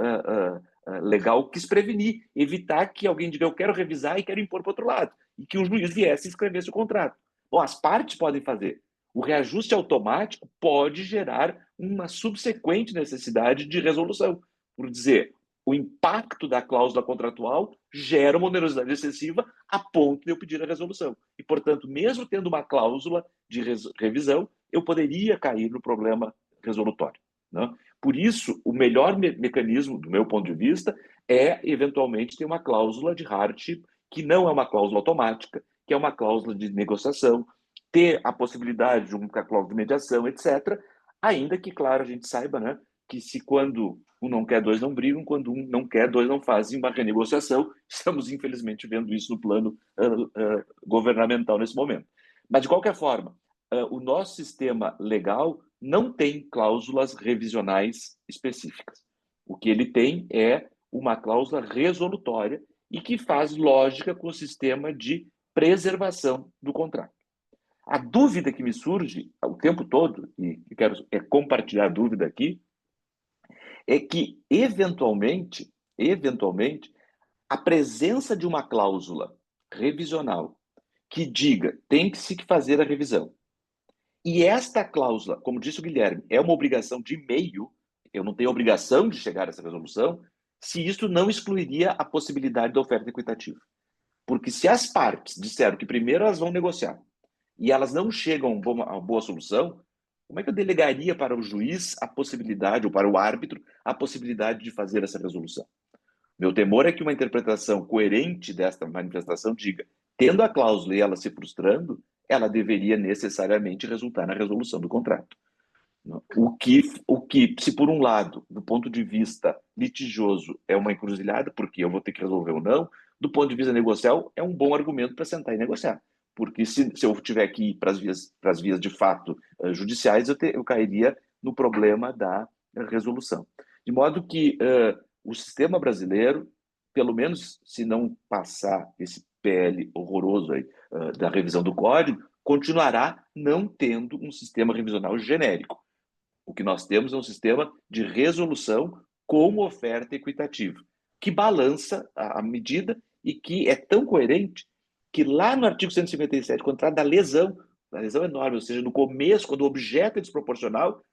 legal quis prevenir, evitar que alguém diga, eu quero revisar e quero impor para o outro lado, e que o juiz viesse e escrevesse o contrato. Bom, as partes podem fazer. O reajuste automático pode gerar uma subsequente necessidade de resolução, por dizer, o impacto da cláusula contratual gera uma onerosidade excessiva a ponto de eu pedir a resolução. E, portanto, mesmo tendo uma cláusula de revisão, eu poderia cair no problema resolutório, né? Por isso, o melhor mecanismo, do meu ponto de vista, é, eventualmente, ter uma cláusula de hardship, que não é uma cláusula automática, que é uma cláusula de negociação, ter a possibilidade de uma cláusula de mediação, etc., ainda que, claro, a gente saiba, né, que se quando um não quer, dois não brigam, quando um não quer, dois não fazem uma renegociação. Estamos, infelizmente, vendo isso no plano governamental nesse momento. Mas, de qualquer forma, o nosso sistema legal não tem cláusulas revisionais específicas. O que ele tem é uma cláusula resolutória e que faz lógica com o sistema de preservação do contrato. A dúvida que me surge o tempo todo, e quero compartilhar a dúvida aqui, é que, eventualmente, a presença de uma cláusula revisional que diga tem que se fazer a revisão, e esta cláusula, como disse o Guilherme, é uma obrigação de meio, eu não tenho obrigação de chegar a essa resolução, se isso não excluiria a possibilidade da oferta equitativa. Porque se as partes disseram que primeiro elas vão negociar e elas não chegam a uma boa solução, como é que eu delegaria para o juiz a possibilidade, ou para o árbitro, a possibilidade de fazer essa resolução? Meu temor é que uma interpretação coerente desta manifestação diga, tendo a cláusula e ela se frustrando, ela deveria necessariamente resultar na resolução do contrato. O que, se por um lado, do ponto de vista litigioso, é uma encruzilhada, porque eu vou ter que resolver ou não, do ponto de vista negocial, é um bom argumento para sentar e negociar. Porque se eu tiver que ir para as vias de fato judiciais, eu cairia no problema da resolução. De modo que o sistema brasileiro, pelo menos se não passar esse PL horroroso aí, da revisão do Código, continuará não tendo um sistema revisional genérico. O que nós temos é um sistema de resolução com oferta equitativa, que balança a medida e que é tão coerente que lá no artigo 157, quando trata da lesão, a lesão é enorme, ou seja, no começo, quando o objeto é desproporcional,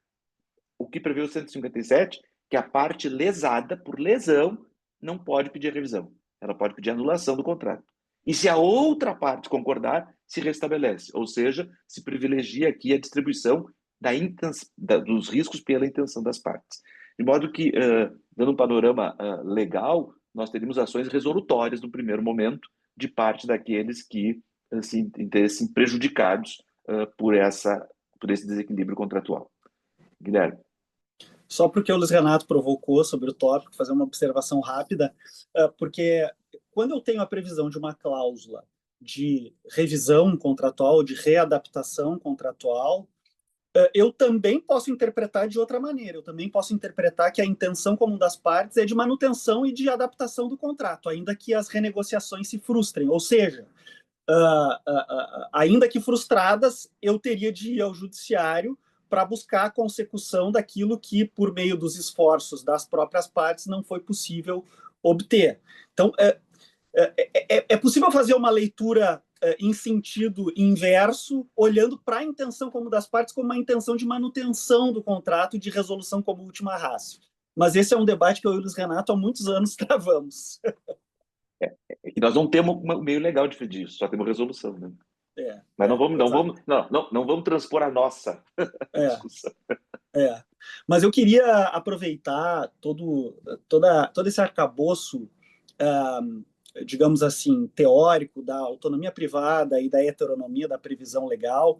o que prevê o 157, que a parte lesada por lesão não pode pedir revisão, ela pode pedir anulação do contrato. E se a outra parte concordar, se restabelece, ou seja, se privilegia aqui a distribuição dos riscos pela intenção das partes. De modo que, dando um panorama legal, nós teríamos ações resolutórias no primeiro momento de parte daqueles que se entendessem prejudicados por esse desequilíbrio contratual. Guilherme. Só porque o Luiz Renato provocou sobre o tópico, fazer uma observação rápida, porque quando eu tenho a previsão de uma cláusula de revisão contratual, de readaptação contratual, eu também posso interpretar de outra maneira. Eu também posso interpretar que a intenção comum das partes é de manutenção e de adaptação do contrato, ainda que as renegociações se frustrem. Ou seja, ainda que frustradas, eu teria de ir ao judiciário para buscar a consecução daquilo que, por meio dos esforços das próprias partes, não foi possível obter. Então, é possível fazer uma leitura em sentido inverso, olhando para a intenção comum das partes como uma intenção de manutenção do contrato e de resolução como última ratio. Mas esse é um debate que eu e o Luiz Renato há muitos anos travamos. E nós não temos um meio legal de pedir isso, só temos resolução, né? Mas não vamos transpor a nossa discussão. Mas eu queria aproveitar todo esse arcabouço digamos assim, teórico da autonomia privada e da heteronomia da previsão legal,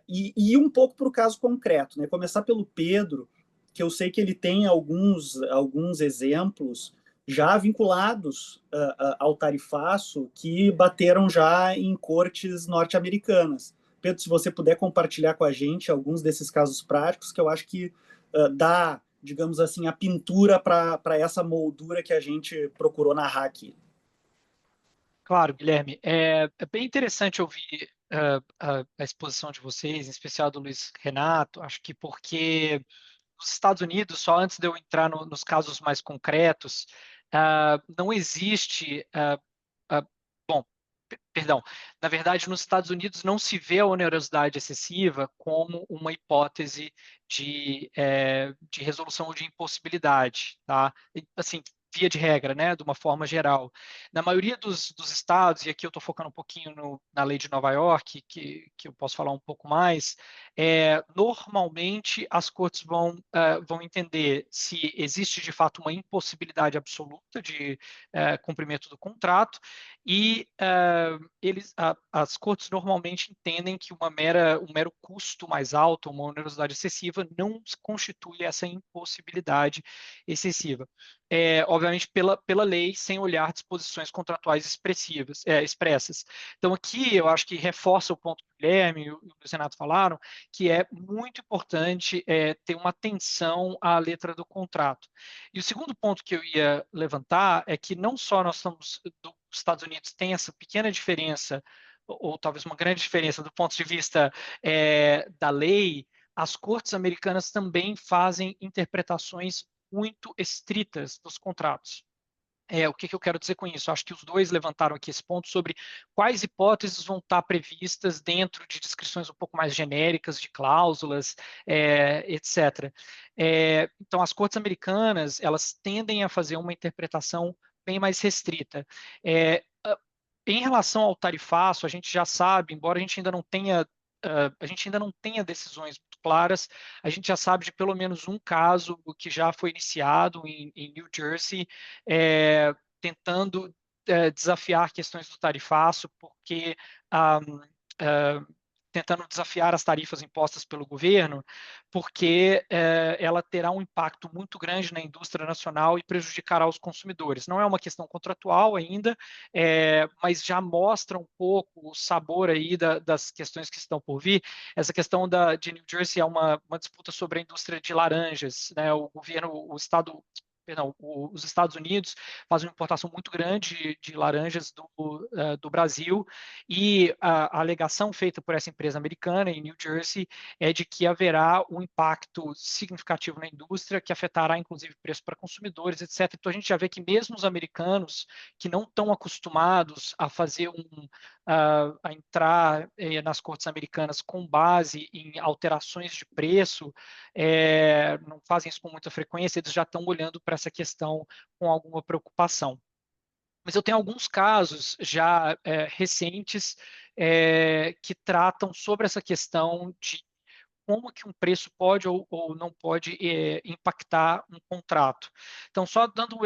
e um pouco para o caso concreto, né? Começar pelo Pedro, que eu sei que ele tem alguns exemplos já vinculados ao tarifaço que bateram já em cortes norte-americanas. Pedro, se você puder compartilhar com a gente alguns desses casos práticos, que eu acho que dá, digamos assim, a pintura para essa moldura que a gente procurou narrar aqui. Claro, Guilherme. É bem interessante ouvir a exposição de vocês, em especial do Luiz Renato. Acho que porque nos Estados Unidos, só antes de eu entrar nos casos mais concretos, não existe. Bom, perdão. Na verdade, nos Estados Unidos não se vê a onerosidade excessiva como uma hipótese de resolução ou de impossibilidade, tá? Assim, via de regra, né, de uma forma geral. Na maioria dos estados, e aqui eu estou focando um pouquinho na lei de Nova York, que eu posso falar um pouco mais, normalmente as cortes vão entender se existe de fato uma impossibilidade absoluta de cumprimento do contrato, e as cortes normalmente entendem que um mero custo mais alto, uma onerosidade excessiva, não constitui essa impossibilidade excessiva. Obviamente pela lei, sem olhar disposições contratuais expressas. Então aqui eu acho que reforça o ponto que o Guilherme e o Luiz Renato falaram, que é muito importante ter uma atenção à letra do contrato. E o segundo ponto que eu ia levantar é que não só nós estamos, os Estados Unidos tem essa pequena diferença, ou talvez uma grande diferença do ponto de vista da lei, as cortes americanas também fazem interpretações muito estritas dos contratos. O que eu quero dizer com isso? Acho que os dois levantaram aqui esse ponto sobre quais hipóteses vão estar previstas dentro de descrições um pouco mais genéricas de cláusulas, etc. Então, as cortes americanas, elas tendem a fazer uma interpretação bem mais restrita. Em relação ao tarifaço, a gente já sabe, embora a gente ainda não tenha decisões muito claras, a gente já sabe de pelo menos um caso que já foi iniciado em New Jersey, tentando desafiar questões do tarifaço, porque tentando desafiar as tarifas impostas pelo governo, porque ela terá um impacto muito grande na indústria nacional e prejudicará os consumidores. Não é uma questão contratual ainda, mas já mostra um pouco o sabor aí das questões que estão por vir. Essa questão de New Jersey é uma disputa sobre a indústria de laranjas, né? Os Estados Unidos fazem uma importação muito grande de laranjas do Brasil, e a alegação feita por essa empresa americana em New Jersey é de que haverá um impacto significativo na indústria, que afetará inclusive o preço para consumidores, etc. Então a gente já vê que mesmo os americanos que não estão acostumados a fazer a entrar nas cortes americanas com base em alterações de preço, não fazem isso com muita frequência, eles já estão olhando para essa questão com alguma preocupação. Mas eu tenho alguns casos já recentes que tratam sobre essa questão de como que um preço pode ou não pode impactar um contrato. Então, só dando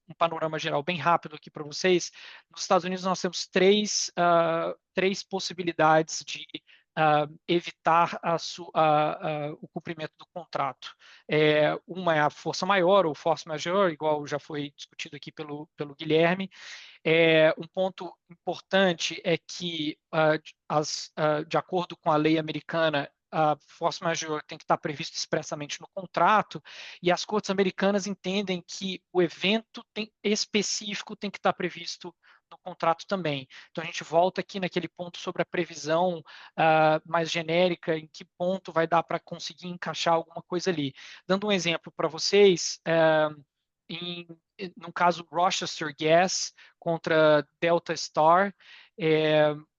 um panorama geral bem rápido aqui para vocês, nos Estados Unidos nós temos três possibilidades de evitar o cumprimento do contrato. Uma é a força maior, ou force majeure, igual já foi discutido aqui pelo Guilherme. Um ponto importante é que, de acordo com a lei americana, a force majeure tem que estar previsto expressamente no contrato, e as cortes americanas entendem que o evento específico tem que estar previsto no contrato também. Então a gente volta aqui naquele ponto sobre a previsão mais genérica, em que ponto vai dar para conseguir encaixar alguma coisa ali. Dando um exemplo para vocês, no caso Rochester Gas contra Delta Star,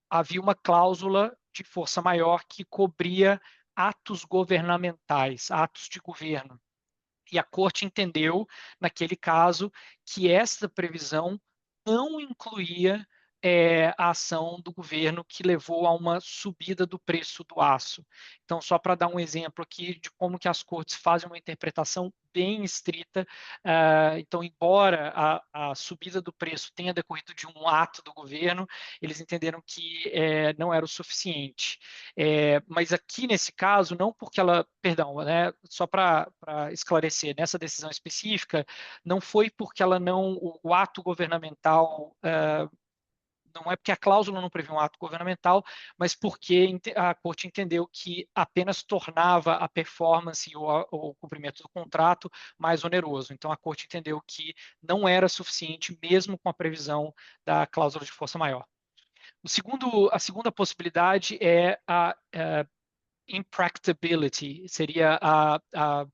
havia uma cláusula de força maior que cobria atos governamentais, atos de governo. E a corte entendeu, naquele caso, que essa previsão não incluía a ação do governo que levou a uma subida do preço do aço. Então, só para dar um exemplo aqui de como que as cortes fazem uma interpretação bem estrita. Então, embora a subida do preço tenha decorrido de um ato do governo, eles entenderam que não era o suficiente. Mas aqui, nesse caso, não porque ela, perdão, né, só para esclarecer, nessa decisão específica, não foi porque ela não, o ato governamental não é porque a cláusula não previa um ato governamental, mas porque a corte entendeu que apenas tornava a performance ou o cumprimento do contrato mais oneroso. Então, a corte entendeu que não era suficiente, mesmo com a previsão da cláusula de força maior. A segunda possibilidade é a impracticability, seria a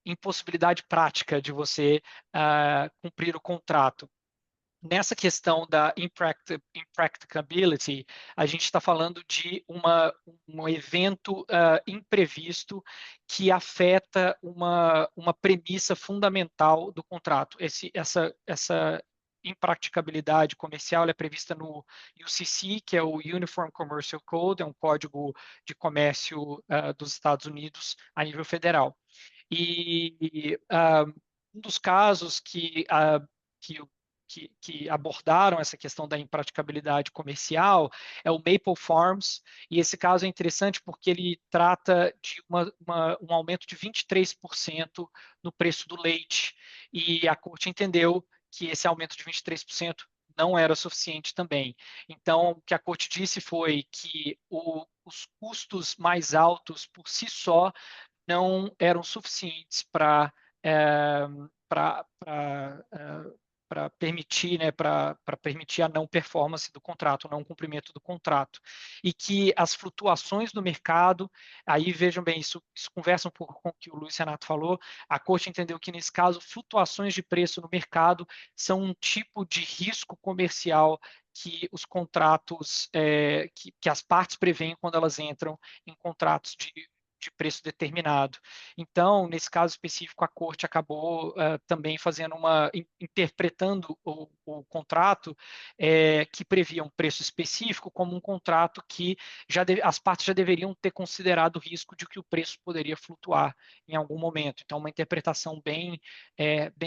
impossibilidade prática de você cumprir o contrato. Nessa questão da impracticability, a gente está falando de um evento imprevisto que afeta uma premissa fundamental do contrato. Essa impraticabilidade comercial é prevista no UCC, que é o Uniform Commercial Code, é um código de comércio dos Estados Unidos a nível federal. E um dos casos que abordaram essa questão da impraticabilidade comercial é o Maple Farms, e esse caso é interessante porque ele trata de um aumento de 23% no preço do leite, e a corte entendeu que esse aumento de 23% não era suficiente também. Então, o que a corte disse foi que os custos mais altos por si só não eram suficientes para permitir, né, para permitir a não performance do contrato, o não cumprimento do contrato. E que as flutuações do mercado, aí vejam bem, isso conversa um pouco com o que o Luiz Renato falou, a corte entendeu que, nesse caso, flutuações de preço no mercado são um tipo de risco comercial que os contratos, que as partes prevêem quando elas entram em contratos de preço determinado. Então, nesse caso específico, a corte acabou também interpretando o contrato que previa um preço específico como um contrato que as partes já deveriam ter considerado o risco de que o preço poderia flutuar em algum momento. Então, uma interpretação bem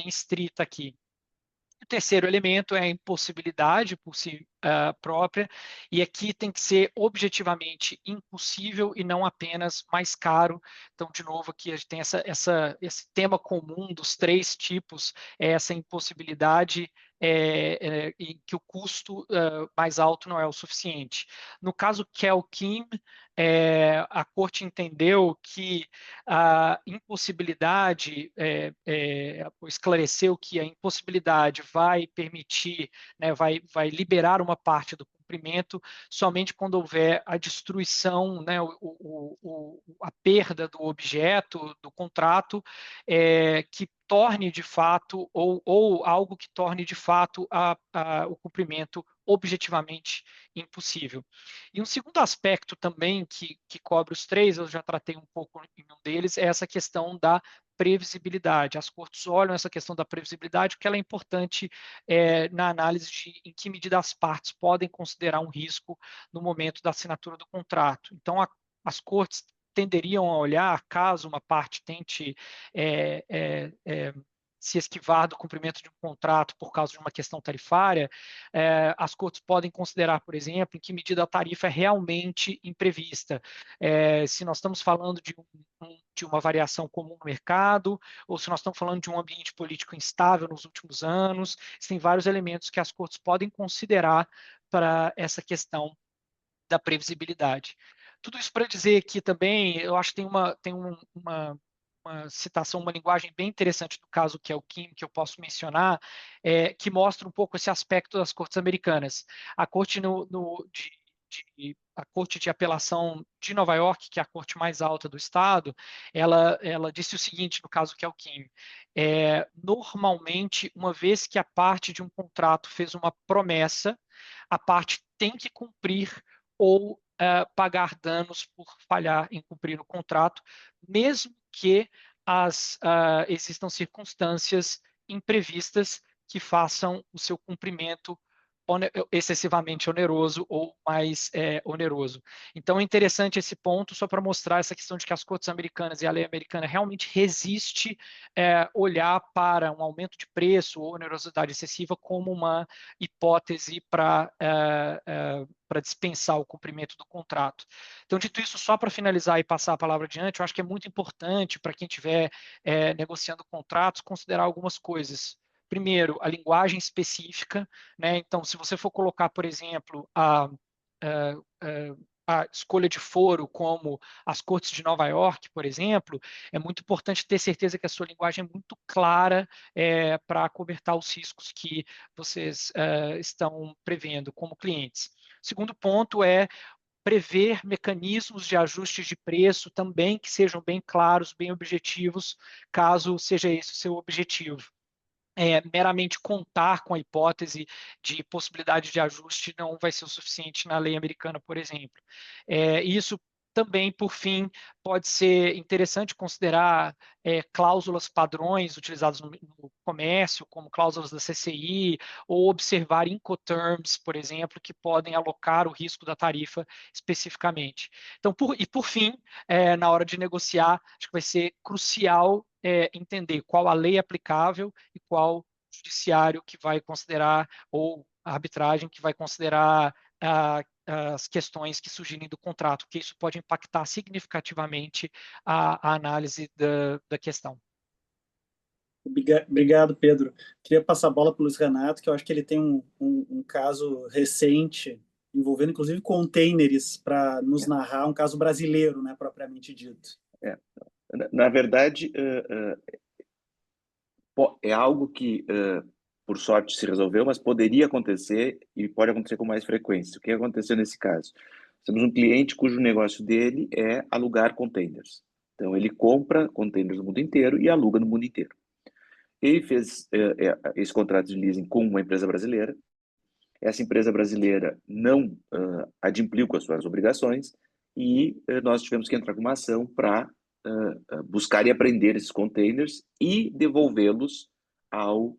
estrita aqui. O terceiro elemento é a impossibilidade por si própria, e aqui tem que ser objetivamente impossível e não apenas mais caro. Então, de novo, aqui a gente tem esse tema comum dos três tipos, essa impossibilidade em que o custo mais alto não é o suficiente. No caso Kelkim, a corte entendeu que a impossibilidade, esclareceu que a impossibilidade vai permitir, né, vai liberar uma parte do cumprimento somente quando houver a destruição, né, a perda do objeto, do contrato, que torne de fato, ou algo que torne de fato o cumprimento objetivamente impossível. E um segundo aspecto também que cobre os três, eu já tratei um pouco em um deles, é essa questão da previsibilidade. As cortes olham essa questão da previsibilidade, porque ela é importante na análise de em que medida as partes podem considerar um risco no momento da assinatura do contrato. Então, as cortes tenderiam a olhar, caso uma parte tente se esquivar do cumprimento de um contrato por causa de uma questão tarifária, as cortes podem considerar, por exemplo, em que medida a tarifa é realmente imprevista. Se nós estamos falando de uma variação comum no mercado, ou se nós estamos falando de um ambiente político instável nos últimos anos, tem vários elementos que as cortes podem considerar para essa questão da previsibilidade. Tudo isso para dizer que também, eu acho que tem uma citação, uma linguagem bem interessante do caso que é o Kim, que eu posso mencionar, que mostra um pouco esse aspecto das cortes americanas. A corte a Corte de Apelação de Nova York, que é a corte mais alta do estado, ela disse o seguinte, no caso que é o Kim, normalmente, uma vez que a parte de um contrato fez uma promessa, a parte tem que cumprir ou pagar danos por falhar em cumprir o contrato, mesmo que existam circunstâncias imprevistas que façam o seu cumprimento excessivamente oneroso ou mais oneroso. Então é interessante esse ponto só para mostrar essa questão de que as cortes americanas e a lei americana realmente resiste olhar para um aumento de preço ou onerosidade excessiva como uma hipótese para dispensar o cumprimento do contrato. Então, dito isso, só para finalizar e passar a palavra adiante, eu acho que é muito importante para quem estiver negociando contratos considerar algumas coisas. Primeiro, a linguagem específica, né? Então, se você for colocar, por exemplo, a escolha de foro como as cortes de Nova York, por exemplo, é muito importante ter certeza que a sua linguagem é muito clara para acobertar os riscos que vocês estão prevendo como clientes. Segundo ponto é prever mecanismos de ajustes de preço também que sejam bem claros, bem objetivos, caso seja esse o seu objetivo. Meramente contar com a hipótese de possibilidade de ajuste não vai ser o suficiente na lei americana, por exemplo. Isso também, por fim, pode ser interessante considerar cláusulas padrões utilizadas no comércio, como cláusulas da CCI, ou observar Incoterms, por exemplo, que podem alocar o risco da tarifa especificamente. Então, por fim, na hora de negociar, acho que vai ser crucial entender qual a lei aplicável e qual judiciário que vai considerar, ou a arbitragem que vai considerar as questões que surgirem do contrato, porque isso pode impactar significativamente a análise da questão. Obrigado, Pedro. Queria passar a bola para o Luiz Renato, que eu acho que ele tem um caso recente, envolvendo inclusive containers, para nos narrar um caso brasileiro, né, propriamente dito. Na verdade, é algo que, por sorte, se resolveu, mas poderia acontecer e pode acontecer com mais frequência. O que aconteceu nesse caso? Temos um cliente cujo negócio dele é alugar containers. Então, ele compra containers no mundo inteiro e aluga no mundo inteiro. Ele fez esse contrato de leasing com uma empresa brasileira. Essa empresa brasileira não adimpliu com as suas obrigações e nós tivemos que entrar com uma ação para buscar e apreender esses containers e devolvê-los ao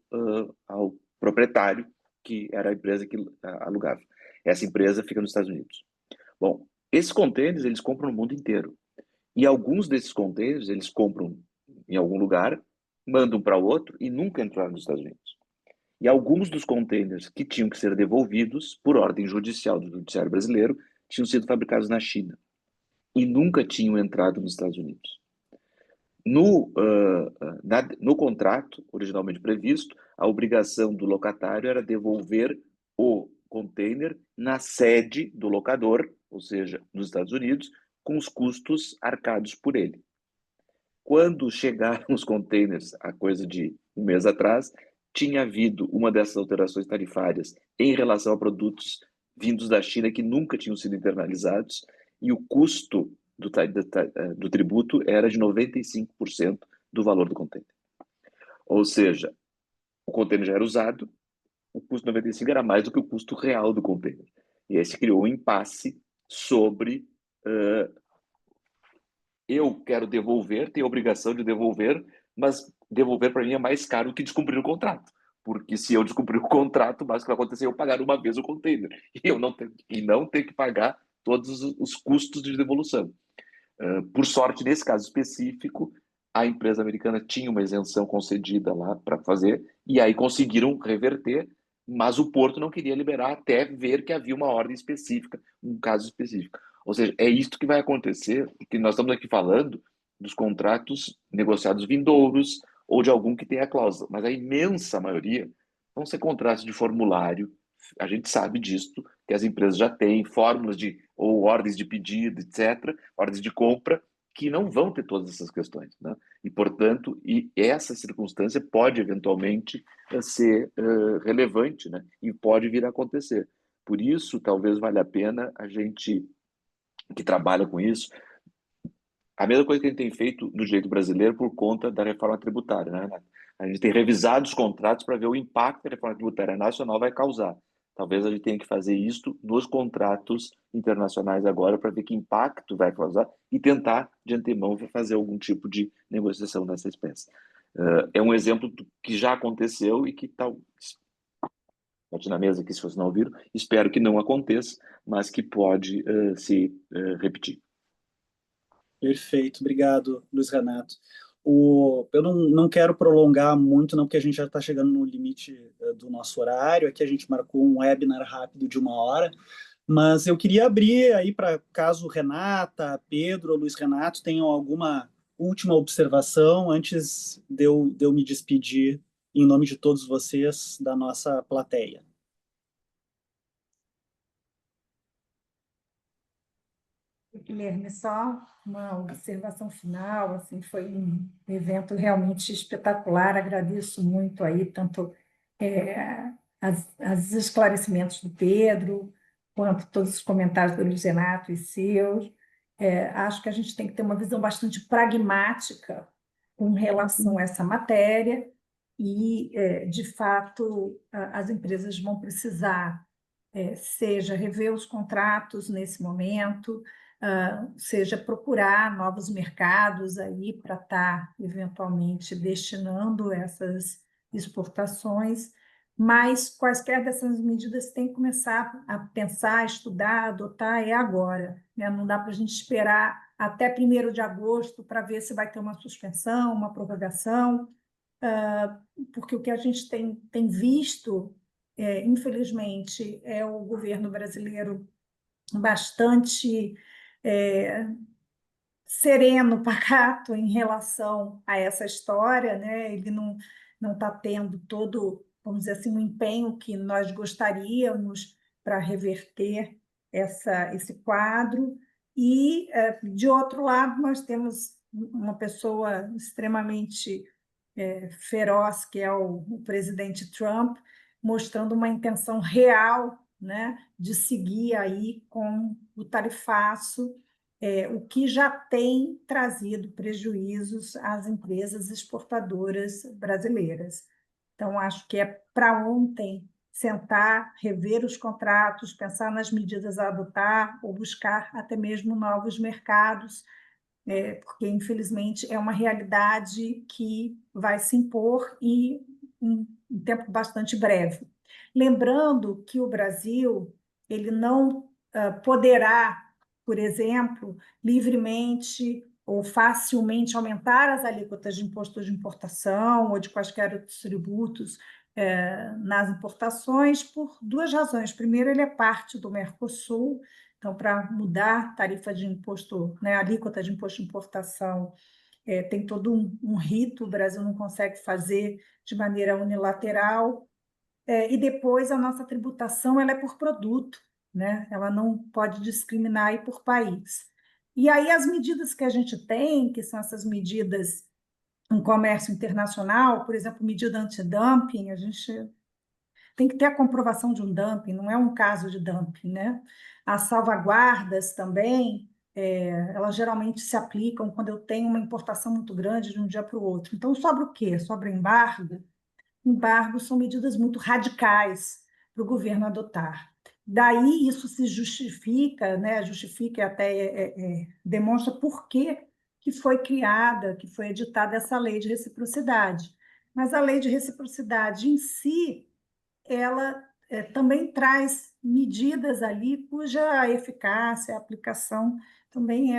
proprietário, que era a empresa que alugava. Essa empresa fica nos Estados Unidos. Bom, esses containers eles compram no mundo inteiro. E alguns desses containers eles compram em algum lugar, mandam para outro e nunca entraram nos Estados Unidos. E alguns dos containers que tinham que ser devolvidos por ordem judicial do Judiciário Brasileiro tinham sido fabricados na China e nunca tinham entrado nos Estados Unidos. No contrato originalmente previsto, a obrigação do locatário era devolver o container na sede do locador, ou seja, nos Estados Unidos, com os custos arcados por ele. Quando chegaram os containers, a coisa de um mês atrás, tinha havido uma dessas alterações tarifárias em relação a produtos vindos da China que nunca tinham sido internalizados e o custo do tributo era de 95% do valor do container. Ou seja, o container já era usado, o custo de 95% era mais do que o custo real do container. E aí se criou um impasse sobre eu quero devolver, tenho a obrigação de devolver, mas devolver para mim é mais caro que descumprir o contrato. Porque se eu descumprir o contrato, mais o que vai acontecer é eu pagar uma vez o container. E eu não tenho que pagar todos os custos de devolução. Por sorte, nesse caso específico, a empresa americana tinha uma isenção concedida lá para fazer, e aí conseguiram reverter, mas o Porto não queria liberar até ver que havia uma ordem específica, um caso específico. Ou seja, é isto que vai acontecer, porque nós estamos aqui falando dos contratos negociados vindouros ou de algum que tenha cláusula, mas a imensa maioria vão ser contratos de formulário. A gente sabe disto, que as empresas já têm fórmulas ou ordens de pedido, etc., ordens de compra, que não vão ter todas essas questões, né? E, portanto, essa circunstância pode eventualmente ser relevante, né? E pode vir a acontecer. Por isso, talvez valha a pena a gente que trabalha com isso, a mesma coisa que a gente tem feito no direito brasileiro por conta da reforma tributária, né? A gente tem revisado os contratos para ver o impacto que a reforma tributária nacional vai causar. Talvez a gente tenha que fazer isso nos contratos internacionais agora para ver que impacto vai causar e tentar, de antemão, fazer algum tipo de negociação dessa espécie. É um exemplo que já aconteceu e que bate na mesa aqui se vocês não ouviram, espero que não aconteça, mas que pode se repetir. Perfeito, obrigado, Luiz Renato. Eu não quero prolongar muito, não, porque a gente já está chegando no limite do nosso horário. Aqui a gente marcou um webinar rápido de 1 hora, mas eu queria abrir aí para caso Renata, Pedro ou Luiz Renato tenham alguma última observação antes de eu me despedir em nome de todos vocês da nossa plateia. Guilherme, só uma observação final, assim, foi um evento realmente espetacular, agradeço muito aí, tanto os esclarecimentos do Pedro, quanto todos os comentários do Luiz Renato e seus. Acho que a gente tem que ter uma visão bastante pragmática com relação a essa matéria e, de fato, as empresas vão precisar, seja rever os contratos nesse momento, seja procurar novos mercados aí para estar eventualmente destinando essas exportações, mas quaisquer dessas medidas tem que começar a pensar, estudar, adotar agora, né? Não dá para a gente esperar até 1º de agosto para ver se vai ter uma suspensão, uma prorrogação, porque o que a gente tem visto, infelizmente, é o governo brasileiro bastante sereno, pacato em relação a essa história, né? Ele não está tendo todo, vamos dizer assim, o empenho que nós gostaríamos para reverter esse quadro. E, de outro lado, nós temos uma pessoa extremamente feroz, que é o presidente Trump, mostrando uma intenção real, né, de seguir aí com o tarifaço, o que já tem trazido prejuízos às empresas exportadoras brasileiras. Então, acho que é para ontem sentar, rever os contratos, pensar nas medidas a adotar ou buscar até mesmo novos mercados, porque, infelizmente, é uma realidade que vai se impor em um tempo bastante breve. Lembrando que o Brasil ele não poderá, por exemplo, livremente ou facilmente aumentar as alíquotas de imposto de importação ou de quaisquer outros tributos nas importações por 2 razões. Primeiro, ele é parte do Mercosul, então, para mudar tarifa de imposto, né, alíquota de imposto de importação, tem todo um rito, o Brasil não consegue fazer de maneira unilateral. E depois a nossa tributação ela é por produto, né? Ela não pode discriminar aí por país. E aí as medidas que a gente tem, que são essas medidas em comércio internacional, por exemplo, medida antidumping, a gente tem que ter a comprovação de um dumping, não é um caso de dumping, né? As salvaguardas também, elas geralmente se aplicam quando eu tenho uma importação muito grande de um dia para o outro. Então, sobra o quê? Sobra embargo. Embargos são medidas muito radicais para o governo adotar. Daí isso se justifica, né? Justifica e até demonstra por que foi criada, que foi editada essa lei de reciprocidade. Mas a lei de reciprocidade em si, ela também traz medidas ali cuja eficácia, aplicação também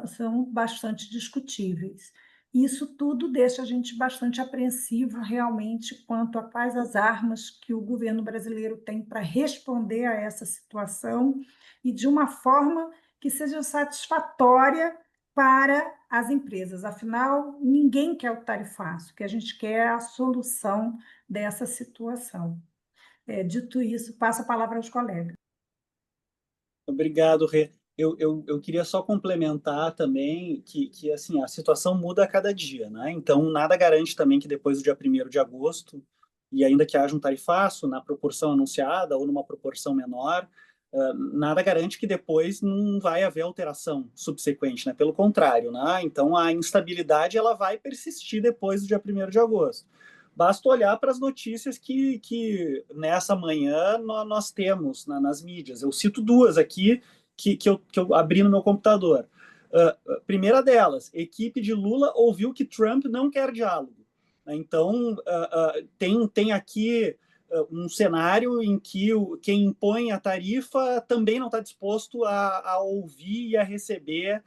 são bastante discutíveis. Isso tudo deixa a gente bastante apreensivo realmente quanto a quais as armas que o governo brasileiro tem para responder a essa situação e de uma forma que seja satisfatória para as empresas. Afinal, ninguém quer o tarifaço, o que a gente quer é a solução dessa situação. Dito isso, passo a palavra aos colegas. Obrigado, Rê. Eu queria só complementar também que assim, a situação muda a cada dia, né? Então, nada garante também que depois do dia 1º de agosto, e ainda que haja um tarifaço na proporção anunciada ou numa proporção menor, nada garante que depois não vai haver alteração subsequente, né? Pelo contrário, né? Então, a instabilidade ela vai persistir depois do dia 1º de agosto. Basta olhar para as notícias que nessa manhã nós temos nas mídias. Eu cito 2 aqui que eu abri no meu computador. Primeira delas, equipe de Lula ouviu que Trump não quer diálogo. Então, tem aqui um cenário em que quem impõe a tarifa também não está disposto a ouvir e a receber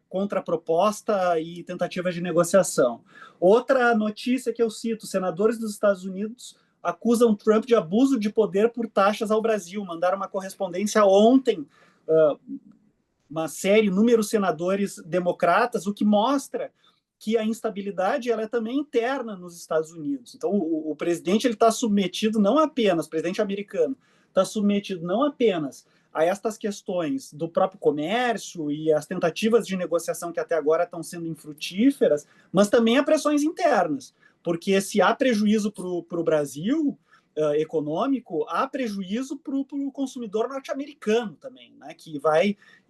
contraproposta e tentativas de negociação. Outra notícia que eu cito: senadores dos Estados Unidos acusam Trump de abuso de poder por taxas ao Brasil. Mandaram uma correspondência ontem, uma série, inúmeros senadores democratas, o que mostra que a instabilidade ela é também interna nos Estados Unidos. Então, o presidente ele está submetido não apenas, o presidente americano está submetido não apenas a estas questões do próprio comércio e as tentativas de negociação que até agora estão sendo infrutíferas, mas também a pressões internas, porque se há prejuízo para o Brasil econômico, há prejuízo para o consumidor norte-americano também, né, que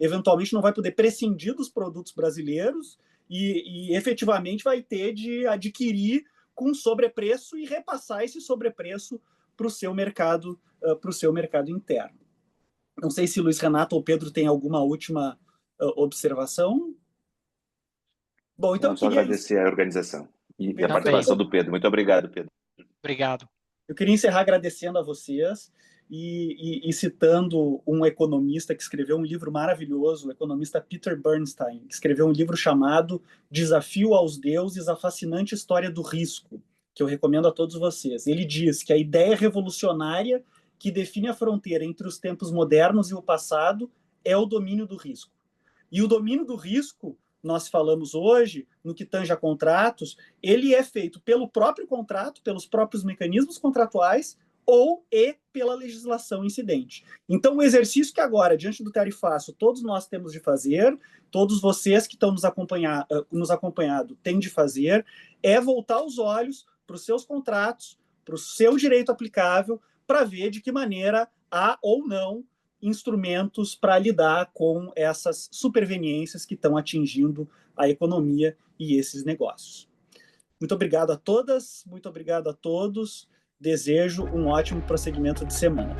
eventualmente não vai poder prescindir dos produtos brasileiros e efetivamente vai ter de adquirir com sobrepreço e repassar esse sobrepreço para o seu mercado interno. Não sei se Luiz Renato ou Pedro tem alguma última observação. Bom, então só agradecer a organização e a participação do Pedro. Muito obrigado, Pedro. Obrigado. Eu queria encerrar agradecendo a vocês e citando um economista que escreveu um livro maravilhoso, o economista Peter Bernstein, que escreveu um livro chamado Desafio aos Deuses, a fascinante história do risco, que eu recomendo a todos vocês. Ele diz que a ideia revolucionária que define a fronteira entre os tempos modernos e o passado é o domínio do risco. E o domínio do risco, nós falamos hoje, no que tange a contratos, ele é feito pelo próprio contrato, pelos próprios mecanismos contratuais ou pela legislação incidente. Então, o exercício que agora, diante do tarifaço, todos nós temos de fazer, todos vocês que estão nos acompanhando têm de fazer, é voltar os olhos para os seus contratos, para o seu direito aplicável, para ver de que maneira há ou não instrumentos para lidar com essas superveniências que estão atingindo a economia e esses negócios. Muito obrigado a todas, muito obrigado a todos. Desejo um ótimo prosseguimento de semana.